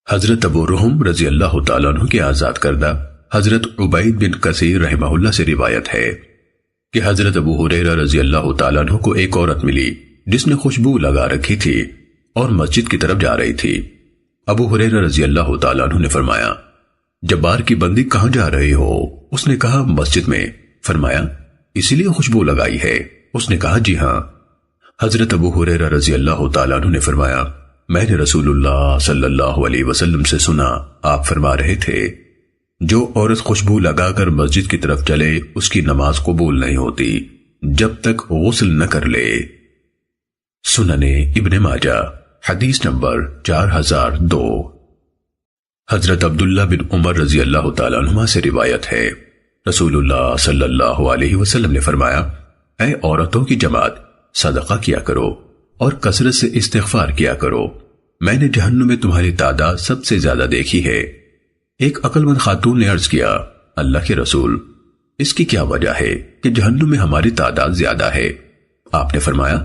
حضرت ابو رحم رضی اللہ تعالیٰ عنہ کے آزاد کردہ حضرت عبید بن کثیر رحمہ اللہ سے روایت ہے کہ حضرت ابو ہریرہ رضی اللہ تعالیٰ عنہ کو ایک عورت ملی جس نے خوشبو لگا رکھی تھی اور مسجد کی طرف جا رہی تھی۔ ابو ہریرہ رضی اللہ تعالیٰ عنہ نے فرمایا، جبار کی بندی کہاں جا رہے ہو؟ اس نے کہا مسجد میں۔ فرمایا، اسی لیے خوشبو لگائی ہے؟ اس نے کہا جی ہاں۔ حضرت ابو ہریرہ رضی اللہ تعالیٰ عنہ نے فرمایا، میں نے رسول اللہ صلی اللہ علیہ وسلم سے سنا، آپ فرما رہے تھے جو عورت خوشبو لگا کر مسجد کی طرف چلے اس کی نماز قبول نہیں ہوتی جب تک غسل نہ کر لے۔ سنن ابن ماجہ حدیث نمبر 4002۔ حضرت عبداللہ بن عمر رضی اللہ تعالیٰ عنہما سے روایت ہے، رسول اللہ صلی اللہ علیہ وسلم نے فرمایا، اے عورتوں کی جماعت، صدقہ کیا کرو اور کثرت سے استغفار کیا کرو، میں نے جہنم میں تمہاری تعداد سب سے زیادہ دیکھی ہے۔ ایک عقل مند خاتون نے عرض کیا، اللہ کے رسول، اس کی کیا وجہ ہے کہ جہنم میں ہماری تعداد زیادہ ہے؟ آپ نے فرمایا،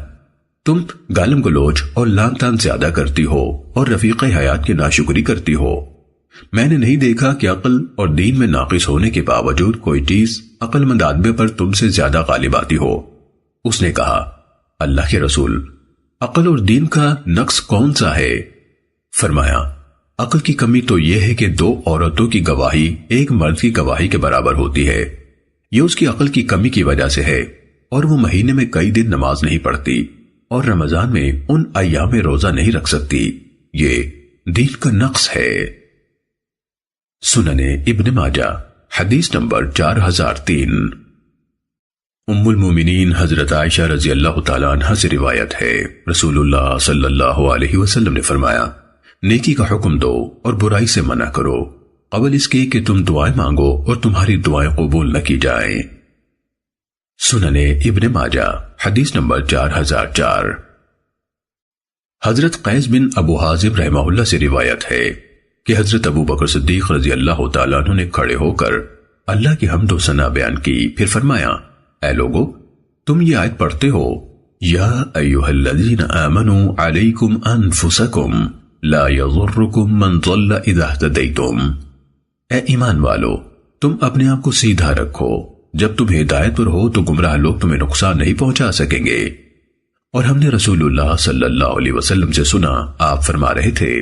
تم گالم گلوچ اور لان تان زیادہ کرتی ہو اور رفیق حیات کی ناشکری کرتی ہو۔ میں نے نہیں دیکھا کہ عقل اور دین میں ناقص ہونے کے باوجود کوئی چیز عقل مند آدمی پر تم سے زیادہ غالب آتی ہو۔ اس نے کہا، اللہ کے رسول، عقل اور دین کا نقص کون سا ہے؟ فرمایا، عقل کی کمی تو یہ ہے کہ 2 عورتوں کی گواہی ایک مرد کی گواہی کے برابر ہوتی ہے، یہ اس کی عقل کی کمی کی وجہ سے ہے، اور وہ مہینے میں کئی دن نماز نہیں پڑھتی اور رمضان میں ان ایام میں روزہ نہیں رکھ سکتی، یہ دین کا نقص ہے۔ سنن ابن ماجہ حدیث نمبر 4003۔ ام المومنین حضرت عائشہ رضی اللہ تعالیٰ عنہ سے روایت ہے، رسول اللہ صلی اللہ علیہ وسلم نے فرمایا، نیکی کا حکم دو اور برائی سے منع کرو قبل اس کے کہ تم دعائیں مانگو اور تمہاری دعائیں قبول نہ کی جائیں۔ سنن ابن ماجہ حدیث نمبر 4004۔ حضرت قیس بن ابو حازم رحمہ اللہ سے روایت ہے کہ حضرت ابو بکر صدیق رضی اللہ تعالیٰ عنہ نے کھڑے ہو کر اللہ کی حمد و ثنا بیان کی، پھر فرمایا، اے لوگو، تم یہ آیت پڑھتے ہو، یا ایھا الذین آمنوا علیکم انفسکم لا یضرکم من ضل اذا اہتدیتم۔ اے ایمان والو، تم اپنے آپ کو سیدھا رکھو، جب تم ہدایت پر ہو تو گمراہ لوگ تمہیں نقصان نہیں پہنچا سکیں گے۔ اور ہم نے رسول اللہ صلی اللہ علیہ وسلم سے سنا، آپ فرما رہے تھے،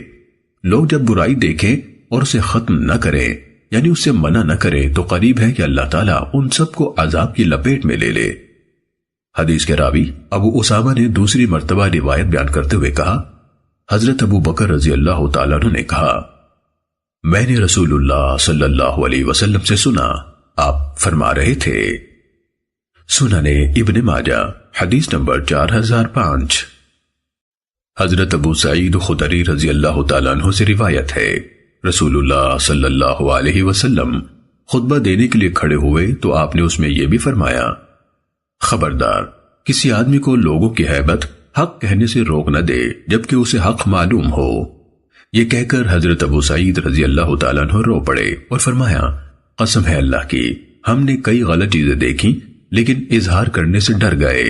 لوگ جب برائی دیکھیں اور اسے ختم نہ کریں، یعنی اس سے منع نہ کریں، تو قریب ہے کہ اللہ تعالیٰ ان سب کو عذاب کی لپیٹ میں لے لے۔ حدیث کے راوی ابو اسامہ نے دوسری مرتبہ روایت بیان کرتے ہوئے کہا، حضرت ابو بکر رضی اللہ تعالیٰ عنہ نے کہا، میں نے رسول اللہ صلی اللہ علیہ وسلم سے سنا، آپ فرما رہے تھے۔ سنن ابن ماجہ حدیث نمبر 4005۔ حضرت ابو سعید خدری رضی اللہ تعالیٰ عنہ سے روایت ہے، رسول اللہ صلی اللہ علیہ وسلم خطبہ دینے کے لیے کھڑے ہوئے تو آپ نے اس میں یہ بھی فرمایا، خبردار، کسی آدمی کو لوگوں کی ہیبت حق کہنے سے روک نہ دے جبکہ اسے حق معلوم ہو۔ یہ کہہ کر حضرت ابو سعید رضی اللہ تعالیٰ عنہ رو پڑے اور فرمایا، قسم ہے اللہ کی، ہم نے کئی غلط چیزیں دیکھی لیکن اظہار کرنے سے ڈر گئے۔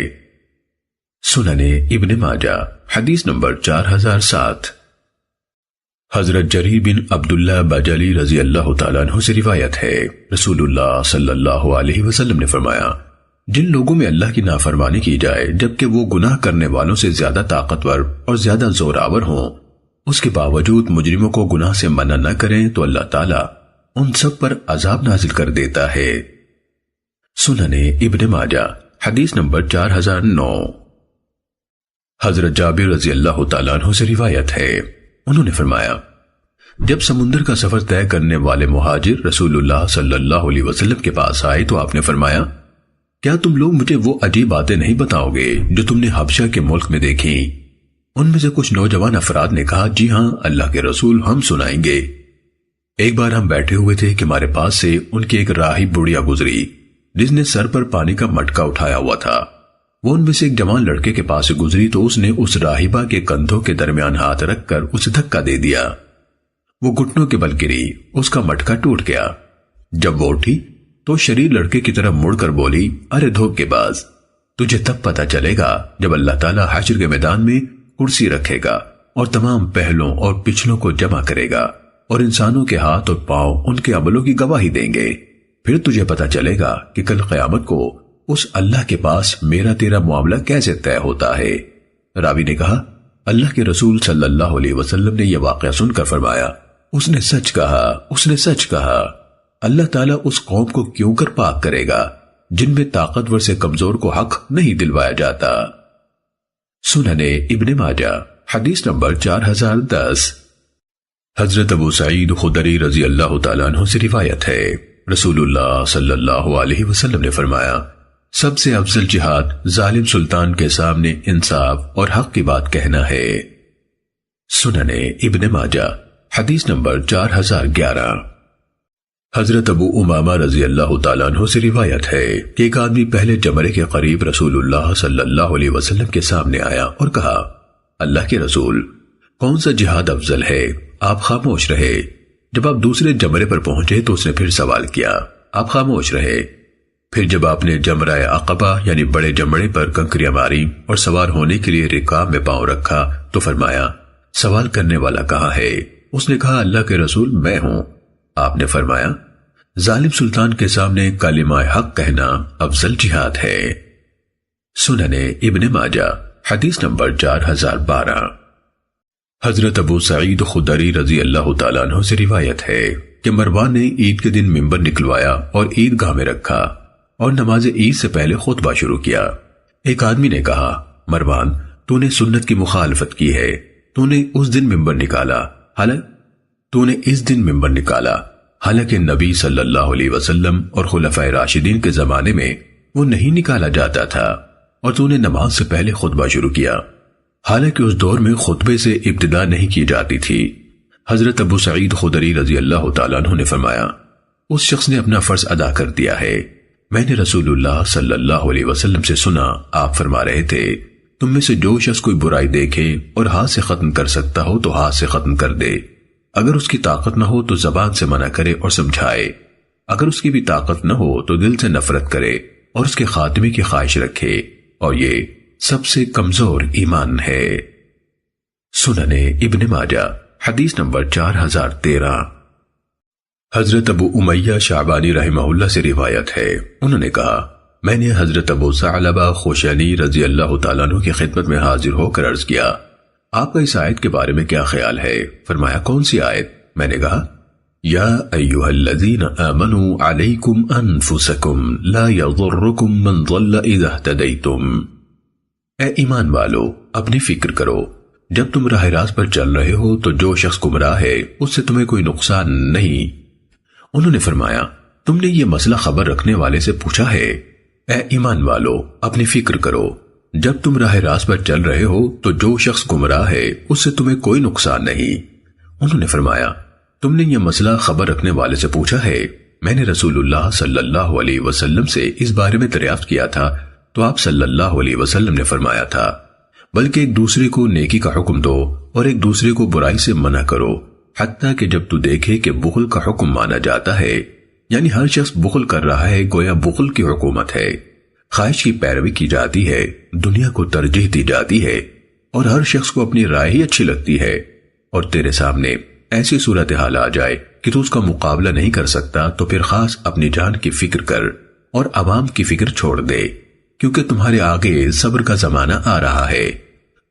سنن ابن ماجہ حدیث نمبر 4007۔ حضرت جریر بن عبداللہ بجلی رضی اللہ تعالیٰ عنہ سے روایت ہے، رسول اللہ صلی اللہ علیہ وسلم نے فرمایا، جن لوگوں میں اللہ کی نافرمانی کی جائے جبکہ وہ گناہ کرنے والوں سے زیادہ طاقتور اور زیادہ زوراور ہوں، اس کے باوجود مجرموں کو گناہ سے منع نہ کریں تو اللہ تعالیٰ ان سب پر عذاب نازل کر دیتا ہے۔ سنن ابن ماجہ حدیث نمبر 4009۔ حضرت جابر رضی اللہ تعالیٰ عنہ سے روایت ہے، انہوں نے فرمایا، جب سمندر کا سفر طے کرنے والے مہاجر رسول اللہ صلی اللہ علیہ وسلم کے پاس آئے تو آپ نے فرمایا، کیا تم لوگ مجھے وہ عجیب باتیں نہیں بتاؤ گے جو تم نے حبشہ کے ملک میں دیکھی؟ ان میں سے کچھ نوجوان افراد نے کہا، جی ہاں اللہ کے رسول، ہم سنائیں گے۔ ایک بار ہم بیٹھے ہوئے تھے کہ ہمارے پاس سے ان کی ایک راہب بڑھیا گزری جس نے سر پر پانی کا مٹکا اٹھایا ہوا تھا۔ وہ ان میں سے ایک جوان لڑکے کے پاس سے گزری تو اس نے اس راہبہ کے کندھوں کے درمیان ہاتھ رکھ کر اسے دھکا دے دیا۔ وہ گھٹنوں کے بل گری، اس کا مٹکا ٹوٹ گیا۔ جب وہ اٹھی تو شریر لڑکے کی طرف مڑ کر بولی، ارے دھوکے باز، تجھے تب پتہ چلے گا جب اللہ تعالیٰ حشر کے میدان میں کرسی رکھے گا اور تمام پہلوں اور پچھلوں کو جمع کرے گا۔ اور انسانوں کے ہاتھ اور پاؤں ان کے عملوں کی گواہی دیں گے۔ پھر تجھے پتا چلے گا کہ کل قیامت کو اس اللہ کے پاس میرا تیرا معاملہ کیسے طے ہوتا ہے۔ راوی نے کہا، اللہ کے رسول صلی اللہ علیہ وسلم نے یہ واقعہ سن کر فرمایا، اس نے سچ کہا، اس نے سچ کہا۔ اللہ تعالیٰ اس قوم کو کیوں کر پاک کرے گا جن میں طاقتور سے کمزور کو حق نہیں دلوایا جاتا۔ سننے ابن ماجہ حدیث نمبر 4010۔ حضرت ابو سعید خدری رضی اللہ تعالیٰ عنہ سے روایت ہے، رسول اللہ صلی اللہ علیہ وسلم نے فرمایا، سب سے افضل جہاد ظالم سلطان کے سامنے انصاف اور حق کی بات کہنا ہے۔ سننے ابن ماجہ حدیث نمبر 4011۔ حضرت ابو امامہ رضی اللہ تعالیٰ عنہ سے روایت ہے کہ ایک آدمی پہلے جمرے کے قریب رسول اللہ صلی اللہ علیہ وسلم کے سامنے آیا اور کہا، اللہ کے رسول، کون سا جہاد افضل ہے؟ آپ خاموش رہے۔ جب آپ دوسرے جمرے پر پہنچے تو اس نے پھر سوال کیا، آپ خاموش رہے۔ پھر جب آپ نے جمرہ عقبہ یعنی بڑے جمرے پر کنکریاں ماری اور سوار ہونے کے لیے رکاب میں پاؤں رکھا تو فرمایا، سوال کرنے والا کہاں ہے؟ اس نے کہا، اللہ کے رسول، میں ہوں۔ آپ نے فرمایا، ظالم سلطان کے سامنے کلمہ حق کہنا افضل جہاد ہے۔ سننے ابن ماجہ حدیث نمبر 4012۔ حضرت ابو سعید خدری رضی اللہ تعالیٰ عنہ سے روایت ہے کہ مروان نے عید کے دن منبر نکلوایا اور عیدگاہ میں رکھا اور نماز عید سے پہلے خطبہ شروع کیا۔ ایک آدمی نے کہا، مروان، تو نے سنت کی مخالفت کی ہے، تو نے اس دن منبر نکالا، حالانکہ نبی صلی اللہ علیہ وسلم اور خلفائے راشدین کے زمانے میں وہ نہیں نکالا جاتا تھا، اور تو نے نماز سے پہلے خطبہ شروع کیا، حالانکہ اس دور میں خطبے سے ابتدا نہیں کی جاتی تھی۔ حضرت ابو سعید خدری رضی اللہ تعالیٰ عنہ نے فرمایا، اس شخص نے اپنا فرض ادا کر دیا ہے۔ میں نے رسول اللہ صلی اللہ علیہ وسلم سے سنا، آپ فرما رہے تھے، تم میں سے جو شخص کوئی برائی دیکھے اور ہاتھ سے ختم کر سکتا ہو تو ہاتھ سے ختم کر دے، اگر اس کی طاقت نہ ہو تو زبان سے منع کرے اور سمجھائے، اگر اس کی بھی طاقت نہ ہو تو دل سے نفرت کرے اور اس کے خاتمے کی خواہش رکھے، اور یہ سب سے کمزور ایمان ہے۔ سننے ابن ماجہ حدیث نمبر 4013۔ حضرت ابو امیہ شعبانی رحمہ اللہ سے روایت ہے، انہوں نے کہا، میں نے حضرت ابو ثعلبہ خوشنی رضی اللہ تعالیٰ عنہ کی خدمت میں حاضر ہو کر عرض کیا، آپ کا اس آیت کے بارے میں کیا خیال ہے؟ فرمایا، کون سی آیت؟ میں نے کہا، یا ایھا الذین آمنوا علیکم انفسکم لا یضرکم من ضل اذا اہتدیتم۔ اے ایمان والو، اپنی فکر کرو، جب تم راہ راست پر چل رہے ہو تو جو شخص گمراہ ہے اس سے تمہیں کوئی نقصان نہیں۔ انہوں نے فرمایا، تم نے یہ مسئلہ خبر رکھنے والے سے پوچھا ہے؟ اے ایمان والو، اپنی فکر کرو، جب تم راہ راست پر چل رہے ہو تو جو شخص گمراہ ہے اس سے تمہیں کوئی نقصان نہیں۔ انہوں نے فرمایا، تم نے یہ مسئلہ خبر رکھنے والے سے پوچھا ہے؟ میں نے رسول اللہ صلی اللہ علیہ وسلم سے اس بارے میں دریافت کیا تھا تو آپ صلی اللہ علیہ وسلم نے فرمایا تھا، بلکہ ایک دوسرے کو نیکی کا حکم دو اور ایک دوسرے کو برائی سے منع کرو، حتیٰ کہ جب تو دیکھے کہ بخل کا حکم مانا جاتا ہے، یعنی ہر شخص بخل کر رہا ہے، گویا بخل کی حکومت ہے، خواہش کی پیروی کی جاتی ہے، دنیا کو ترجیح دی جاتی ہے، اور ہر شخص کو اپنی رائے ہی اچھی لگتی ہے، اور تیرے سامنے ایسی صورتحال آ جائے کہ تو اس کا مقابلہ نہیں کر سکتا تو پھر خاص اپنی جان کی فکر کر اور عوام کی فکر چھوڑ دے، کیونکہ تمہارے آگے صبر کا زمانہ آ رہا ہے۔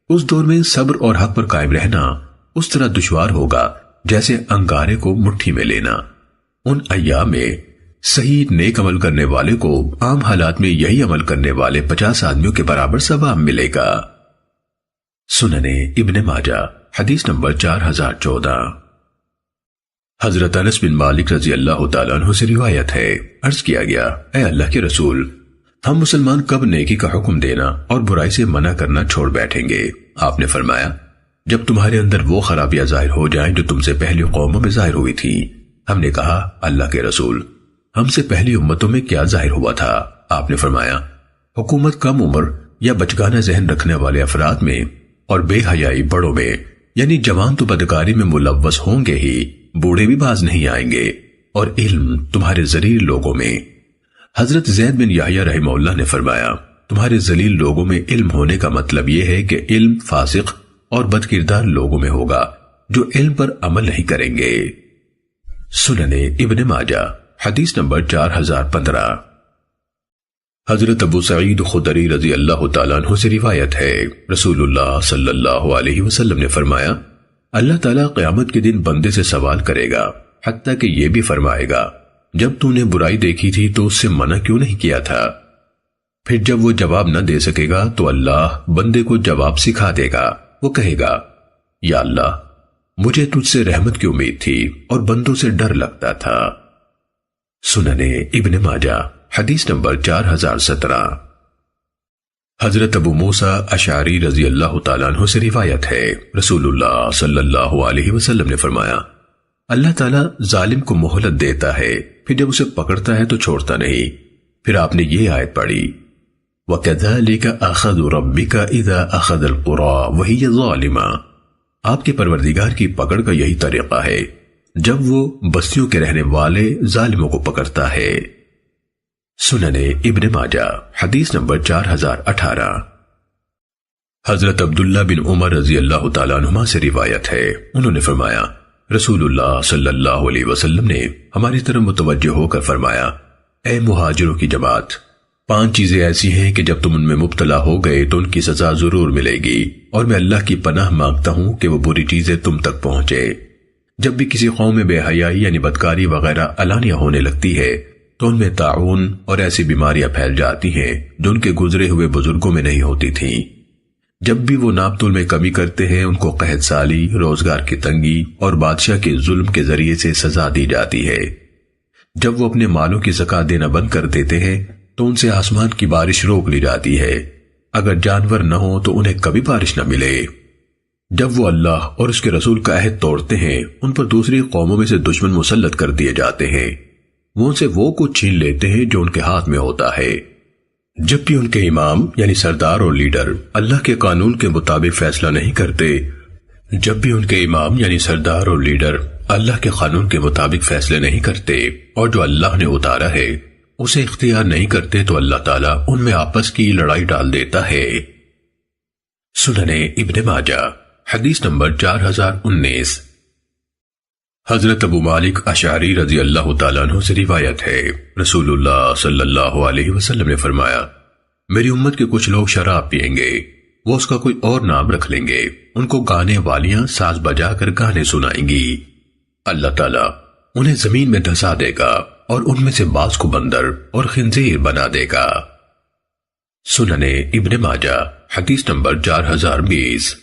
اس دور میں صبر اور حق پر قائم رہنا اس طرح دشوار ہوگا جیسے انگارے کو مٹھی میں لینا۔ ان ایام میں صحیح نیک عمل کرنے والے کو عام حالات میں یہی عمل کرنے والے 50 آدمیوں کے برابر ثواب ملے گا۔ سننے ابن ماجہ حدیث نمبر 4014۔ حضرت انس بن مالک رضی اللہ تعالیٰ عنہ سے روایت ہے، عرض کیا گیا، اے اللہ کے رسول، ہم مسلمان کب نیکی کا حکم دینا اور برائی سے منع کرنا چھوڑ بیٹھیں گے؟ آپ نے فرمایا، جب تمہارے اندر وہ خرابیاں ظاہر ہو جائیں جو تم سے پہلی قوموں میں ظاہر ہوئی تھی۔ ہم نے کہا، اللہ کے رسول، ہم سے پہلی امتوں میں کیا ظاہر ہوا تھا؟ آپ نے فرمایا، حکومت کم عمر یا بچگانہ ذہن رکھنے والے افراد میں اور بے حیائی بڑوں میں، یعنی جوان تو بدکاری میں ملوث ہوں گے ہی، بوڑھے بھی باز نہیں آئیں گے، اور علم تمہارے ذلیل لوگوں میں۔ حضرت زید بن یحییٰ رحمہ اللہ نے فرمایا، تمہارے ذلیل لوگوں میں علم ہونے کا مطلب یہ ہے کہ علم فاسق اور بد کردار لوگوں میں ہوگا جو علم پر عمل نہیں کریں گے۔ سننے ابن ماجہ حدیث نمبر 4015۔ حضرت ابو سعید خدری رضی اللہ تعالیٰ عنہ سے روایت ہے، رسول اللہ صلی اللہ علیہ وسلم نے فرمایا، اللہ تعالیٰ قیامت کے دن بندے سے سوال کرے گا، حتیٰ کہ یہ بھی فرمائے گا، جب تو نے برائی دیکھی تھی تو اس سے منع کیوں نہیں کیا تھا؟ پھر جب وہ جواب نہ دے سکے گا تو اللہ بندے کو جواب سکھا دے گا۔ وہ کہے گا، یا اللہ، مجھے تجھ سے رحمت کی امید تھی اور بندوں سے ڈر لگتا تھا۔ سننے ابن ماجہ حدیث نمبر 4017۔ حضرت ابو موسیٰ اشعری رضی اللہ تعالیٰ عنہ سے روایت ہے، رسول اللہ صلی اللہ علیہ وسلم نے فرمایا، اللہ تعالیٰ ظالم کو مہلت دیتا ہے، پھر جب اسے پکڑتا ہے تو چھوڑتا نہیں۔ پھر آپ نے یہ آیت پڑھی، وَكَذَلِكَ أَخَذُ رَبِّكَ إِذَا أَخَذَ الْقُرَىٰ وَهِيَ ظَالِمَةٌ۔ آپ کے پروردگار کی پکڑ کا یہی طریقہ ہے جب وہ بستیوں کے رہنے والے ظالموں کو پکڑتا ہے۔ سننے ابن ماجہ حدیث نمبر 4018۔ حضرت عبداللہ بن عمر رضی اللہ تعالیٰ عنہما سے روایت ہے، انہوں نے فرمایا، رسول اللہ صلی اللہ علیہ وسلم نے ہماری طرف متوجہ ہو کر فرمایا، اے مہاجروں کی جماعت، 5 چیزیں ایسی ہیں کہ جب تم ان میں مبتلا ہو گئے تو ان کی سزا ضرور ملے گی، اور میں اللہ کی پناہ مانگتا ہوں کہ وہ بری چیزیں تم تک پہنچے۔ جب بھی کسی قوم میں بے حیائی یعنی بدکاری وغیرہ علانیہ ہونے لگتی ہے تو ان میں طاعون اور ایسی بیماریاں پھیل جاتی ہیں جو ان کے گزرے ہوئے بزرگوں میں نہیں ہوتی تھیں۔ جب بھی وہ ناپ تول میں کمی کرتے ہیں ان کو قحط سالی، روزگار کی تنگی اور بادشاہ کے ظلم کے ذریعے سے سزا دی جاتی ہے۔ جب وہ اپنے مالوں کی زکوٰۃ دینا بند کر دیتے ہیں تو ان سے آسمان کی بارش روک لی جاتی ہے، اگر جانور نہ ہو تو انہیں کبھی بارش نہ ملے۔ جب وہ اللہ اور اس کے رسول کا عہد توڑتے ہیں ان پر دوسری قوموں میں سے دشمن مسلط کر دیے جاتے ہیں، وہ ان سے وہ کچھ چھین لیتے ہیں جو ان کے ہاتھ میں ہوتا ہے۔ جب بھی ان کے امام یعنی سردار اور لیڈر اللہ کے قانون کے مطابق فیصلہ نہیں کرتے، اللہ کے قانون کے مطابق فیصلے نہیں کرتے اور جو اللہ نے اتارا ہے اسے اختیار نہیں کرتے تو اللہ تعالیٰ ان میں آپس کی لڑائی ڈال دیتا ہے۔ سننے ابن ماجہ حدیث نمبر 4019۔ حضرت ابو مالک اشعری رضی اللہ تعالیٰ عنہ سے روایت ہے، رسول اللہ صلی اللہ علیہ وسلم نے فرمایا، میری امت کے کچھ لوگ شراب پئیں گے، وہ اس کا کوئی اور نام رکھ لیں گے، ان کو گانے والیاں ساز بجا کر گانے سنائیں گی، اللہ تعالیٰ انہیں زمین میں دھسا دے گا اور ان میں سے بعض کو بندر اور خنزیر بنا دے گا۔ سننے ابن ماجہ حدیث نمبر 4020۔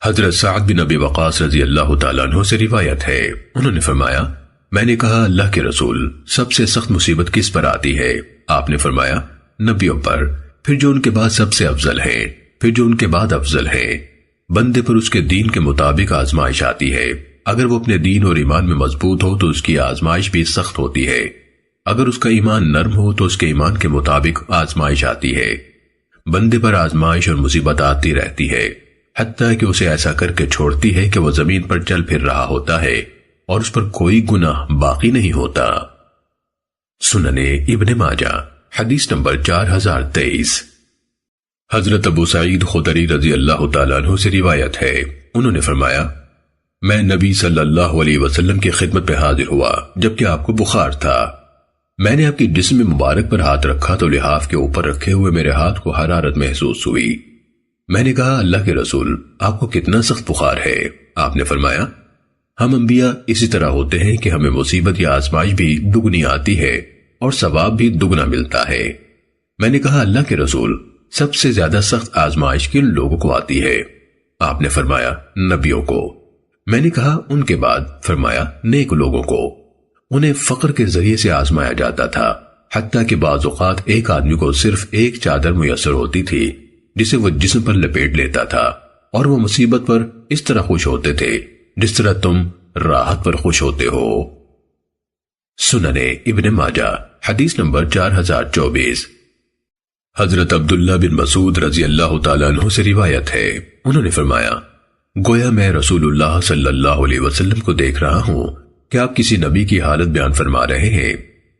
حضرت سعد بن ابی وقاص رضی اللہ تعالیٰ عنہ سے روایت ہے، انہوں نے فرمایا، میں نے کہا، اللہ کے رسول، سب سے سخت مصیبت کس پر آتی ہے؟ آپ نے فرمایا، نبیوں پر، پھر جو ان کے بعد سب سے افضل ہیں، پھر جو ان کے بعد افضل ہیں۔ بندے پر اس کے دین کے مطابق آزمائش آتی ہے، اگر وہ اپنے دین اور ایمان میں مضبوط ہو تو اس کی آزمائش بھی سخت ہوتی ہے، اگر اس کا ایمان نرم ہو تو اس کے ایمان کے مطابق آزمائش آتی ہے۔ بندے پر آزمائش اور مصیبت آتی رہتی ہے، حتیٰ کہ اسے ایسا کر کے چھوڑتی ہے کہ وہ زمین پر چل پھر رہا ہوتا ہے اور اس پر کوئی گناہ باقی نہیں ہوتا۔ سننے ابن ماجہ حدیث نمبر 4023۔ حضرت ابو سعید خدری رضی اللہ تعالیٰ عنہ سے روایت ہے، انہوں نے فرمایا، میں نبی صلی اللہ علیہ وسلم کی خدمت پہ حاضر ہوا جبکہ آپ کو بخار تھا۔ میں نے آپ کی جسم مبارک پر ہاتھ رکھا تو لحاف کے اوپر رکھے ہوئے میرے ہاتھ کو حرارت محسوس ہوئی۔ میں نے کہا، اللہ کے رسول، آپ کو کتنا سخت بخار ہے؟ آپ نے فرمایا، ہم انبیاء اسی طرح ہوتے ہیں کہ ہمیں مصیبت یا آزمائش بھی دگنی آتی ہے اور ثواب بھی دگنا ملتا ہے۔ میں نے کہا، اللہ کے رسول، سب سے زیادہ سخت آزمائش کن لوگوں کو آتی ہے؟ آپ نے فرمایا، نبیوں کو۔ میں نے کہا، ان کے بعد؟ فرمایا، نیک لوگوں کو۔ انہیں فقر کے ذریعے سے آزمایا جاتا تھا، حتیٰ کہ بعض اوقات ایک آدمی کو صرف ایک چادر میسر ہوتی تھی جسے وہ جسم پر لپیٹ لیتا تھا، اور وہ مصیبت پر اس طرح خوش ہوتے تھے جس طرح تم راحت پر خوش ہوتے ہو۔ سننے ابن ماجہ حدیث نمبر 4024۔ حضرت عبداللہ بن مسعود رضی اللہ تعالیٰ عنہ سے روایت ہے، انہوں نے فرمایا، گویا میں رسول اللہ صلی اللہ علیہ وسلم کو دیکھ رہا ہوں کہ آپ کسی نبی کی حالت بیان فرما رہے ہیں،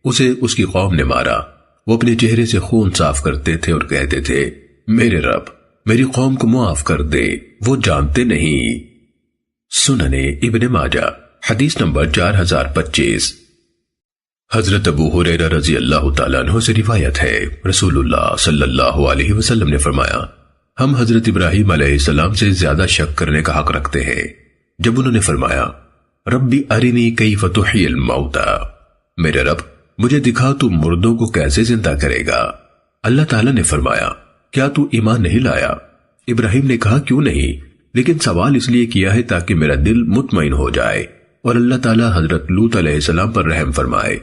اسے اس کی قوم نے مارا، وہ اپنے چہرے سے خون صاف کرتے تھے اور کہتے تھے، میرے رب میری قوم کو معاف کر دے، وہ جانتے نہیں۔ سننے ابن ماجہ حدیث نمبر 4025۔ حضرت ابو ہریرہ رضی اللہ تعالیٰ عنہ سے روایت ہے، رسول اللہ صلی اللہ علیہ وسلم نے فرمایا، ہم حضرت ابراہیم علیہ السلام سے زیادہ شک کرنے کا حق رکھتے ہیں جب انہوں نے فرمایا، ربی ارنی کیف تحیی الموتى، میرے رب مجھے دکھا تو مردوں کو کیسے زندہ کرے گا۔ اللہ تعالیٰ نے فرمایا، کیا تو ایمان نہیں لایا؟ ابراہیم نے کہا، کیوں نہیں، لیکن سوال اس لیے کیا ہے تاکہ میرا دل مطمئن ہو جائے اور اللہ تعالیٰ حضرت لوط علیہ السلام پر رحم فرمائے۔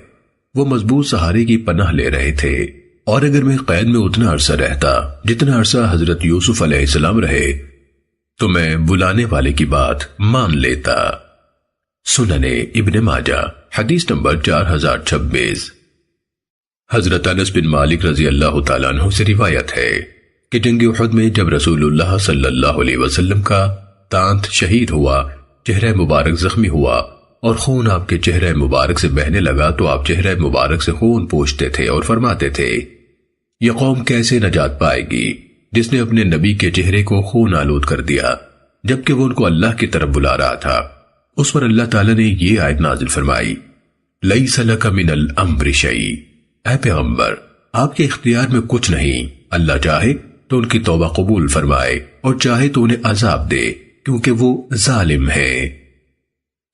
وہ مضبوط سہارے کی پناہ لے رہے تھے، اور اگر میں قید میں اتنا عرصہ رہتا جتنا عرصہ حضرت یوسف علیہ السلام رہے تو میں بلانے والے کی بات مان لیتا۔ سنن ابن ماجہ حدیث نمبر 4026۔ حضرت انس بن مالک رضی اللہ تعالیٰ عنہ سے روایت ہے کہ جنگ احد میں جب رسول اللہ صلی اللہ علیہ وسلم کا تانت شہید ہوا، چہرہ مبارک زخمی ہوا اور خون آپ کے چہرہ مبارک سے بہنے لگا تو آپ چہرہ مبارک سے خون پوچھتے تھے اور فرماتے تھے، یہ قوم کیسے نجات پائے گی جس نے اپنے نبی کے چہرے کو خون آلود کر دیا جبکہ وہ ان کو اللہ کی طرف بلا رہا تھا۔ اس پر اللہ تعالیٰ نے یہ آیت نازل فرمائی، لیس لک من الامر شیء، اے پیغمبر آپ کے اختیار میں کچھ نہیں، اللہ چاہے تو ان کی توبہ قبول فرمائے اور چاہے تو انہیں عذاب دے کیونکہ وہ ظالم ہے۔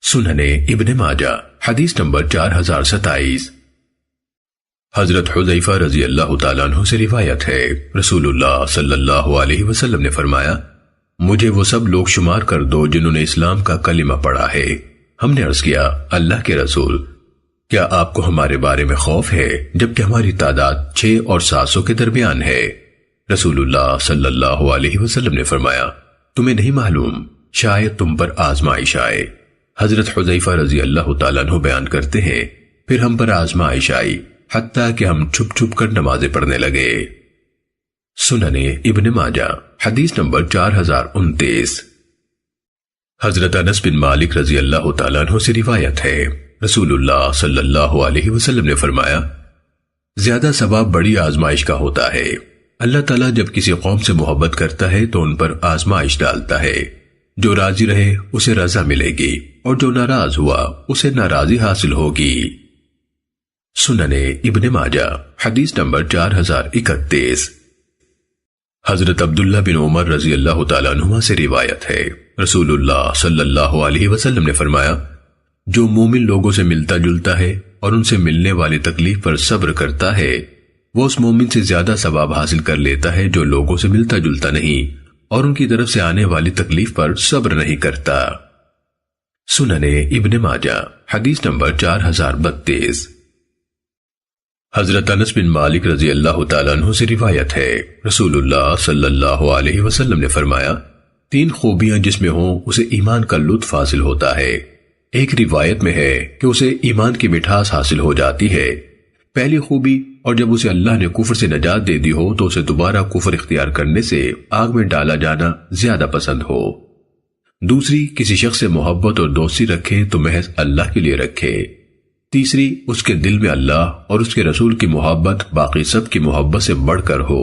سنن ابن ماجہ حدیث نمبر 4027۔ حضرت حذیفہ رضی اللہ تعالیٰ عنہ سے روایت ہے، رسول اللہ صلی اللہ علیہ وسلم نے فرمایا، مجھے وہ سب لوگ شمار کر دو جنہوں نے اسلام کا کلمہ پڑھا ہے۔ ہم نے عرض کیا، اللہ کے رسول، کیا آپ کو ہمارے بارے میں خوف ہے جبکہ ہماری تعداد 600 اور 700 کے درمیان ہے؟ رسول اللہ صلی اللہ علیہ وسلم نے فرمایا، تمہیں نہیں معلوم، شاید تم پر آزمائش آئے۔ حضرت حذیفہ رضی اللہ تعالیٰ عنہ بیان کرتے ہیں، پھر ہم پر آزمائش آئی حتیٰ کہ ہم چھپ چھپ کر نمازیں پڑھنے لگے۔ سنن ابن ماجہ حدیث نمبر 4029۔ حضرت انس بن مالک رضی اللہ تعالیٰ عنہ سے روایت ہے، رسول اللہ صلی اللہ علیہ وسلم نے فرمایا، زیادہ ثواب بڑی آزمائش کا ہوتا ہے۔ اللہ تعالیٰ جب کسی قوم سے محبت کرتا ہے تو ان پر آزمائش ڈالتا ہے، جو راضی رہے اسے رضا ملے گی اور جو ناراض ہوا اسے ناراضی حاصل ہوگی۔ سنن ابن ماجہ حدیث نمبر 4031۔ حضرت عبداللہ بن عمر رضی اللہ تعالیٰ عنہ سے روایت ہے، رسول اللہ صلی اللہ علیہ وسلم نے فرمایا، جو مومن لوگوں سے ملتا جلتا ہے اور ان سے ملنے والی تکلیف پر صبر کرتا ہے، وہ اس مومن سے زیادہ ثواب حاصل کر لیتا ہے جو لوگوں سے ملتا جلتا نہیں اور ان کی طرف سے آنے والی تکلیف پر صبر نہیں کرتا۔ سنن ابن ماجہ حدیث نمبر 4032۔ حضرت انس بن مالک رضی اللہ تعالیٰ عنہ سے روایت ہے، رسول اللہ صلی اللہ علیہ وسلم نے فرمایا، 3 خوبیاں جس میں ہوں اسے ایمان کا لطف حاصل ہوتا ہے۔ ایک روایت میں ہے کہ اسے ایمان کی مٹھاس حاصل ہو جاتی ہے۔ پہلی خوبی، اور جب اسے اللہ نے کفر سے نجات دے دی ہو تو اسے دوبارہ کفر اختیار کرنے سے آگ میں ڈالا جانا زیادہ پسند ہو۔ دوسری، کسی شخص سے محبت اور دوستی رکھے تو محض اللہ کے لیے رکھے۔ تیسری، اس کے دل میں اللہ اور اس کے رسول کی محبت باقی سب کی محبت سے بڑھ کر ہو۔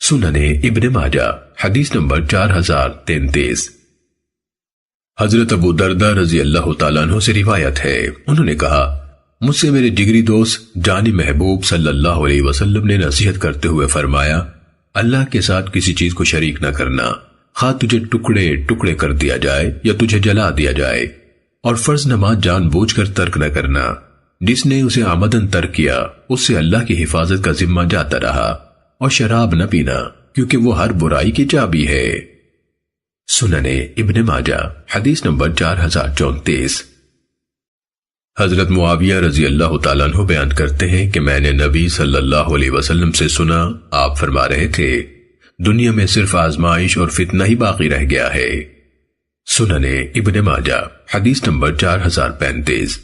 سنن ابن ماجہ حدیث نمبر 4033۔ حضرت ابو دردہ رضی اللہ تعالیٰ عنہ سے روایت ہے، انہوں نے کہا، مجھ سے میرے جگری دوست جانی محبوب صلی اللہ علیہ وسلم نے نصیحت کرتے ہوئے فرمایا، اللہ کے ساتھ کسی چیز کو شریک نہ کرنا، خواہ تجھے ٹکڑے ٹکڑے کر دیا جائے یا تجھے جلا دیا جائے، اور فرض نماز جان بوجھ کر ترک نہ کرنا۔ جس نے اسے آمدن ترک کیا اس سے اللہ کی حفاظت کا ذمہ جاتا رہا، اور شراب نہ پینا کیونکہ وہ ہر برائی کی چابی ہے۔ سنن ابن ماجہ حدیث نمبر 4034۔ حضرت معاویہ رضی اللہ تعالیٰ عنہ بیان کرتے ہیں کہ میں نے نبی صلی اللہ علیہ وسلم سے سنا، آپ فرما رہے تھے، دنیا میں صرف آزمائش اور فتنہ ہی باقی رہ گیا ہے۔ سنن ابن ماجہ حدیث نمبر 4035۔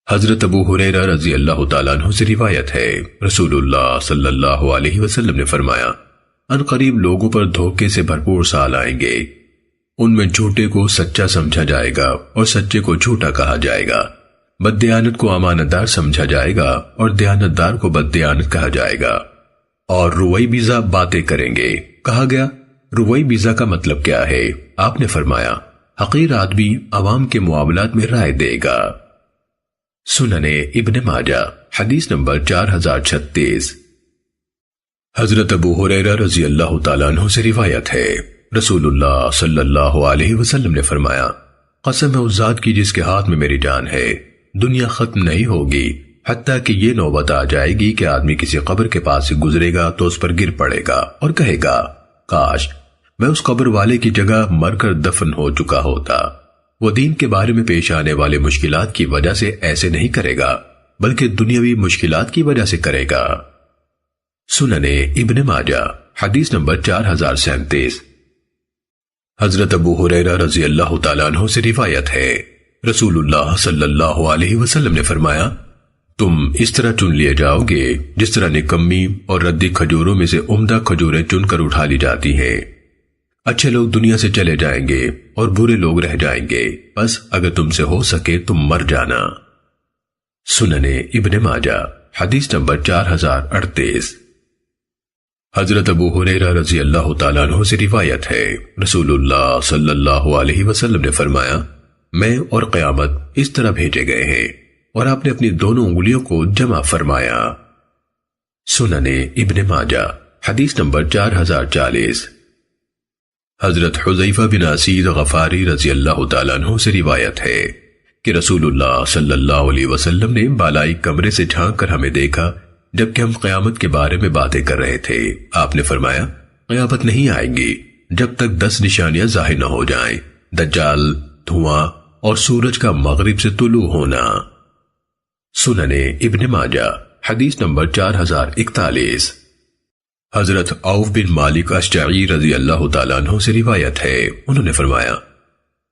حضرت ابو ہریرہ رضی اللہ تعالیٰ عنہ سے روایت ہے، رسول اللہ صلی اللہ علیہ وسلم نے فرمایا، ان قریب لوگوں پر دھوکے سے بھرپور سال آئیں گے، ان میں جھوٹے کو سچا سمجھا جائے گا اور سچے کو جھوٹا کہا جائے گا، بددیانت کو امانتدار سمجھا جائے گا اور دیانتدار کو بددیانت کہا جائے گا، اور روئی بیزا باتیں کریں گے۔ کہا گیا، روئی بیزا کا مطلب کیا ہے؟ آپ نے فرمایا، حقیر آدمی عوام کے معاملات میں رائے دے گا۔ سننے ابن ماجہ حدیث نمبر 4036۔ حضرت ابو ہریرہ رضی اللہ تعالیٰ عنہ سے روایت ہے، رسول اللہ صلی اللہ علیہ وسلم نے فرمایا، قسم ہے اس ذات کی جس کے ہاتھ میں میری جان ہے، دنیا ختم نہیں ہوگی حتیٰ کہ یہ نوبت آ جائے گی کہ آدمی کسی قبر کے پاس سے گزرے گا تو اس پر گر پڑے گا اور کہے گا، کاش میں اس قبر والے کی جگہ مر کر دفن ہو چکا ہوتا۔ وہ دین کے بارے میں پیش آنے والے مشکلات کی وجہ سے ایسے نہیں کرے گا بلکہ دنیاوی مشکلات کی وجہ سے کرے گا۔ سننے ابن ماجہ حدیث نمبر 4037۔ حضرت ابو ہریرہ رضی اللہ تعالیٰ عنہ سے روایت ہے، رسول اللہ صلی اللہ علیہ وسلم نے فرمایا، تم اس طرح چن لیے جاؤ گے جس طرح نکمی اور ردی کھجوروں میں سے عمدہ کھجوریں چن کر اٹھا لی جاتی ہیں۔ اچھے لوگ دنیا سے چلے جائیں گے اور برے لوگ رہ جائیں گے، بس اگر تم سے ہو سکے تم مر جانا۔ سننے ابن ماجہ حدیث نمبر 4038۔ حضرت ابو ہریرہ رضی اللہ تعالیٰ عنہ سے روایت ہے، رسول اللہ صلی اللہ علیہ وسلم نے فرمایا، میں اور قیامت اس طرح بھیجے گئے ہیں، اور آپ نے اپنی دونوں انگلیوں کو جمع فرمایا۔ سننے ابن ماجہ حدیث نمبر 4040۔ حضرت حذیفہ بن اسید غفاری رضی اللہ تعالیٰ عنہ سے روایت ہے کہ رسول اللہ صلی اللہ علیہ وسلم نے بالائی کمرے سے جھانک کر ہمیں دیکھا جبکہ ہم قیامت کے بارے میں باتیں کر رہے تھے۔ آپ نے فرمایا، قیامت نہیں آئے گی جب تک 10 نشانیاں ظاہر نہ ہو جائیں، دجال، دھواں اور سورج کا مغرب سے طلوع ہونا۔ سننے ابن ماجہ حدیث نمبر 4041۔ حضرت عوف بن مالک اشجعی رضی اللہ تعالیٰ عنہ سے روایت ہے، انہوں نے فرمایا،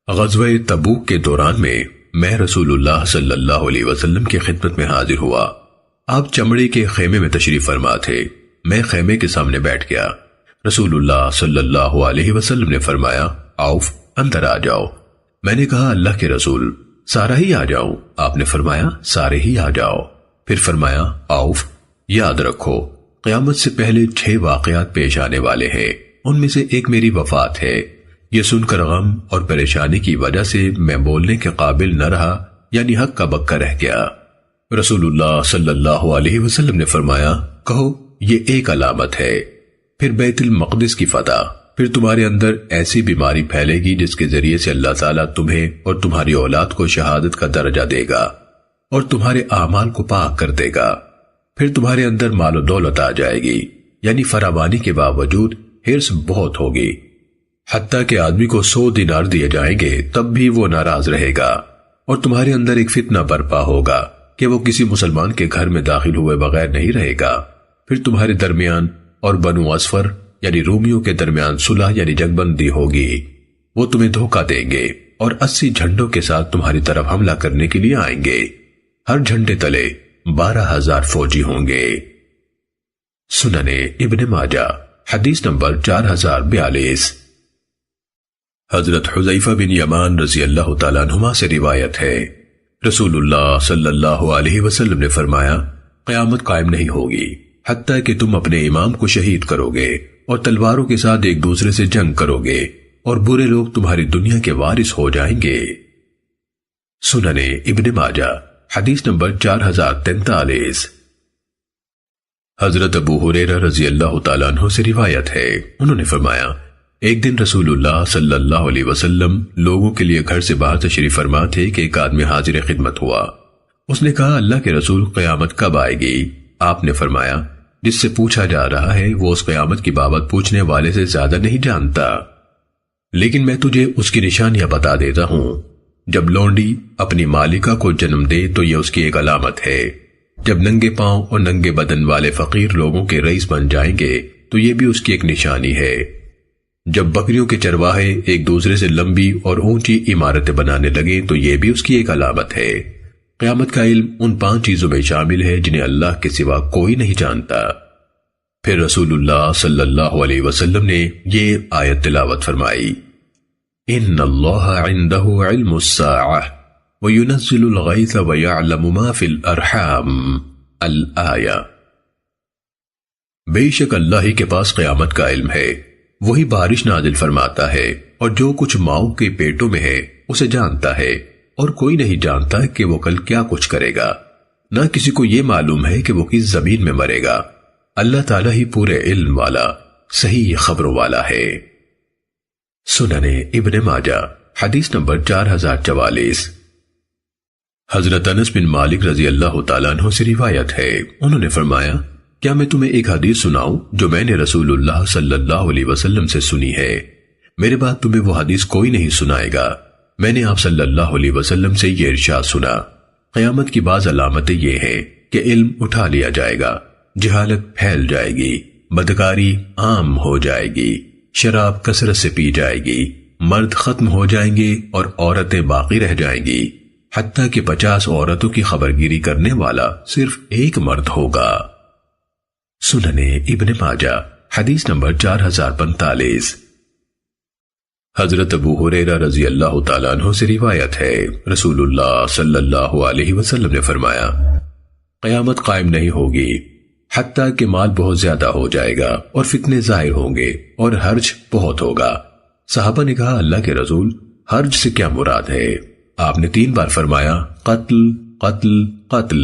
غزوہ تبوک کے دوران میں رسول اللہ صلی اللہ علیہ وسلم کی خدمت میں حاضر ہوا۔ آپ چمڑے کے خیمے میں تشریف فرما تھے، میں خیمے کے سامنے بیٹھ گیا۔ رسول اللہ صلی اللہ علیہ وسلم نے فرمایا، عوف اندر آ جاؤ۔ میں نے کہا، اللہ کے رسول سارا ہی آ جاؤں؟ آپ نے فرمایا، سارے ہی آ جاؤ۔ پھر فرمایا، عوف یاد رکھو قیامت سے پہلے 6 واقعات پیش آنے والے ہیں، ان میں سے ایک میری وفات ہے۔ یہ سن کر غم اور پریشانی کی وجہ سے میں بولنے کے قابل نہ رہا، یعنی حق کا بکا رہ گیا۔ رسول اللہ صلی اللہ علیہ وسلم نے فرمایا، کہو یہ ایک علامت ہے، پھر بیت المقدس کی فتح، پھر تمہارے اندر ایسی بیماری پھیلے گی جس کے ذریعے سے اللہ تعالیٰ تمہیں اور تمہاری اولاد کو شہادت کا درجہ دے گا اور تمہارے اعمال کو پاک کر دے گا۔ پھر تمہارے اندر مال و دولت آ جائے گی، یعنی فراوانی کے باوجود حرص بہت ہوگی، حتیٰ کہ آدمی کو 100 دینار دیے جائیں گے تب بھی وہ ناراض رہے گا۔ اور تمہارے اندر ایک فتنہ برپا ہوگا کہ وہ کسی مسلمان کے گھر میں داخل ہوئے بغیر نہیں رہے گا۔ پھر تمہارے درمیان اور بنو اصفر یعنی رومیوں کے درمیان صلح یعنی جنگ بندی ہوگی، وہ تمہیں دھوکہ دیں گے اور 80 جھنڈوں کے ساتھ تمہاری طرف حملہ کرنے کے لیے آئیں گے، ہر جھنڈے تلے 12,000 فوجی ہوں گے۔ سننے ابن ماجہ حدیث نمبر 4042۔ حضرت حذیفہ بن یمان رضی اللہ تعالیٰ عنہما سے روایت ہے، رسول اللہ صلی اللہ علیہ وسلم نے فرمایا، قیامت قائم نہیں ہوگی حتیٰ کہ تم اپنے امام کو شہید کرو گے اور تلواروں کے ساتھ ایک دوسرے سے جنگ کرو گے اور برے لوگ تمہاری دنیا کے وارث ہو جائیں گے۔ سننے ابن ماجہ حدیث نمبر 4043۔ حضرت ابو ہریرہ رضی اللہ تعالیٰ عنہ سے روایت ہے، انہوں نے فرمایا، ایک دن رسول اللہ صلی اللہ علیہ وسلم لوگوں کے لیے گھر سے باہر تشریف فرما تھے کہ ایک آدمی حاضر خدمت ہوا۔ اس نے کہا، اللہ کے رسول قیامت کب آئے گی؟ آپ نے فرمایا، جس سے پوچھا جا رہا ہے وہ اس قیامت کی بابت پوچھنے والے سے زیادہ نہیں جانتا، لیکن میں تجھے اس کی نشانیاں بتا دیتا ہوں۔ جب لونڈی اپنی مالکہ کو جنم دے تو یہ اس کی ایک علامت ہے۔ جب ننگے پاؤں اور ننگے بدن والے فقیر لوگوں کے رئیس بن جائیں گے تو یہ بھی اس کی ایک نشانی ہے۔ جب بکریوں کے چرواہے ایک دوسرے سے لمبی اور اونچی عمارتیں بنانے لگے تو یہ بھی اس کی ایک علامت ہے۔ قیامت کا علم ان 5 چیزوں میں شامل ہے جنہیں اللہ کے سوا کوئی نہیں جانتا۔ پھر رسول اللہ صلی اللہ علیہ وسلم نے یہ آیت تلاوت فرمائی، ان اللہ عندہ علم الساعہ وینزل الغیث ویعلم ما فی الارحام الآیہ۔ بے شک اللہ ہی کے پاس قیامت کا علم ہے، وہی بارش نازل فرماتا ہے اور جو کچھ ماؤں کے پیٹوں میں ہے اسے جانتا ہے، اور کوئی نہیں جانتا کہ وہ کل کیا کچھ کرے گا، نہ کسی کو یہ معلوم ہے کہ وہ کس زمین میں مرے گا۔ اللہ تعالیٰ ہی پورے علم والا، صحیح خبروں والا ہے۔ سنن ابن ماجہ حدیث نمبر 4044۔ حضرت انس بن مالک رضی اللہ تعالیٰ عنہ سے روایت ہے، انہوں نے فرمایا، کیا میں تمہیں ایک حدیث سناؤں جو میں نے رسول اللہ صلی اللہ علیہ وسلم سے سنی ہے؟ میرے بعد تمہیں وہ حدیث کوئی نہیں سنائے گا۔ میں نے آپ صلی اللہ علیہ وسلم سے یہ ارشاد سنا، قیامت کی بعض علامتیں یہ ہیں کہ علم اٹھا لیا جائے گا، جہالت پھیل جائے گی، بدکاری عام ہو جائے گی، شراب کثرت سے پی جائے گی، مرد ختم ہو جائیں گے اور عورتیں باقی رہ جائیں گی، حتیٰ کہ 50 عورتوں کی خبرگیری کرنے والا صرف ایک مرد ہوگا۔ سنن ابن ماجہ حدیث نمبر 4045۔ حضرت ابو ہریرہ رضی اللہ تعالیٰ عنہ سے روایت ہے، رسول اللہ صلی اللہ علیہ وسلم نے فرمایا، قیامت قائم نہیں ہوگی حتیٰ کہ مال بہت زیادہ ہو جائے گا اور فتنے ظاہر ہوں گے اور حرج بہت ہوگا۔ صحابہ نے کہا، اللہ کے رسول، حرج سے کیا مراد ہے؟ آپ نے 3 بار فرمایا، قتل قتل قتل۔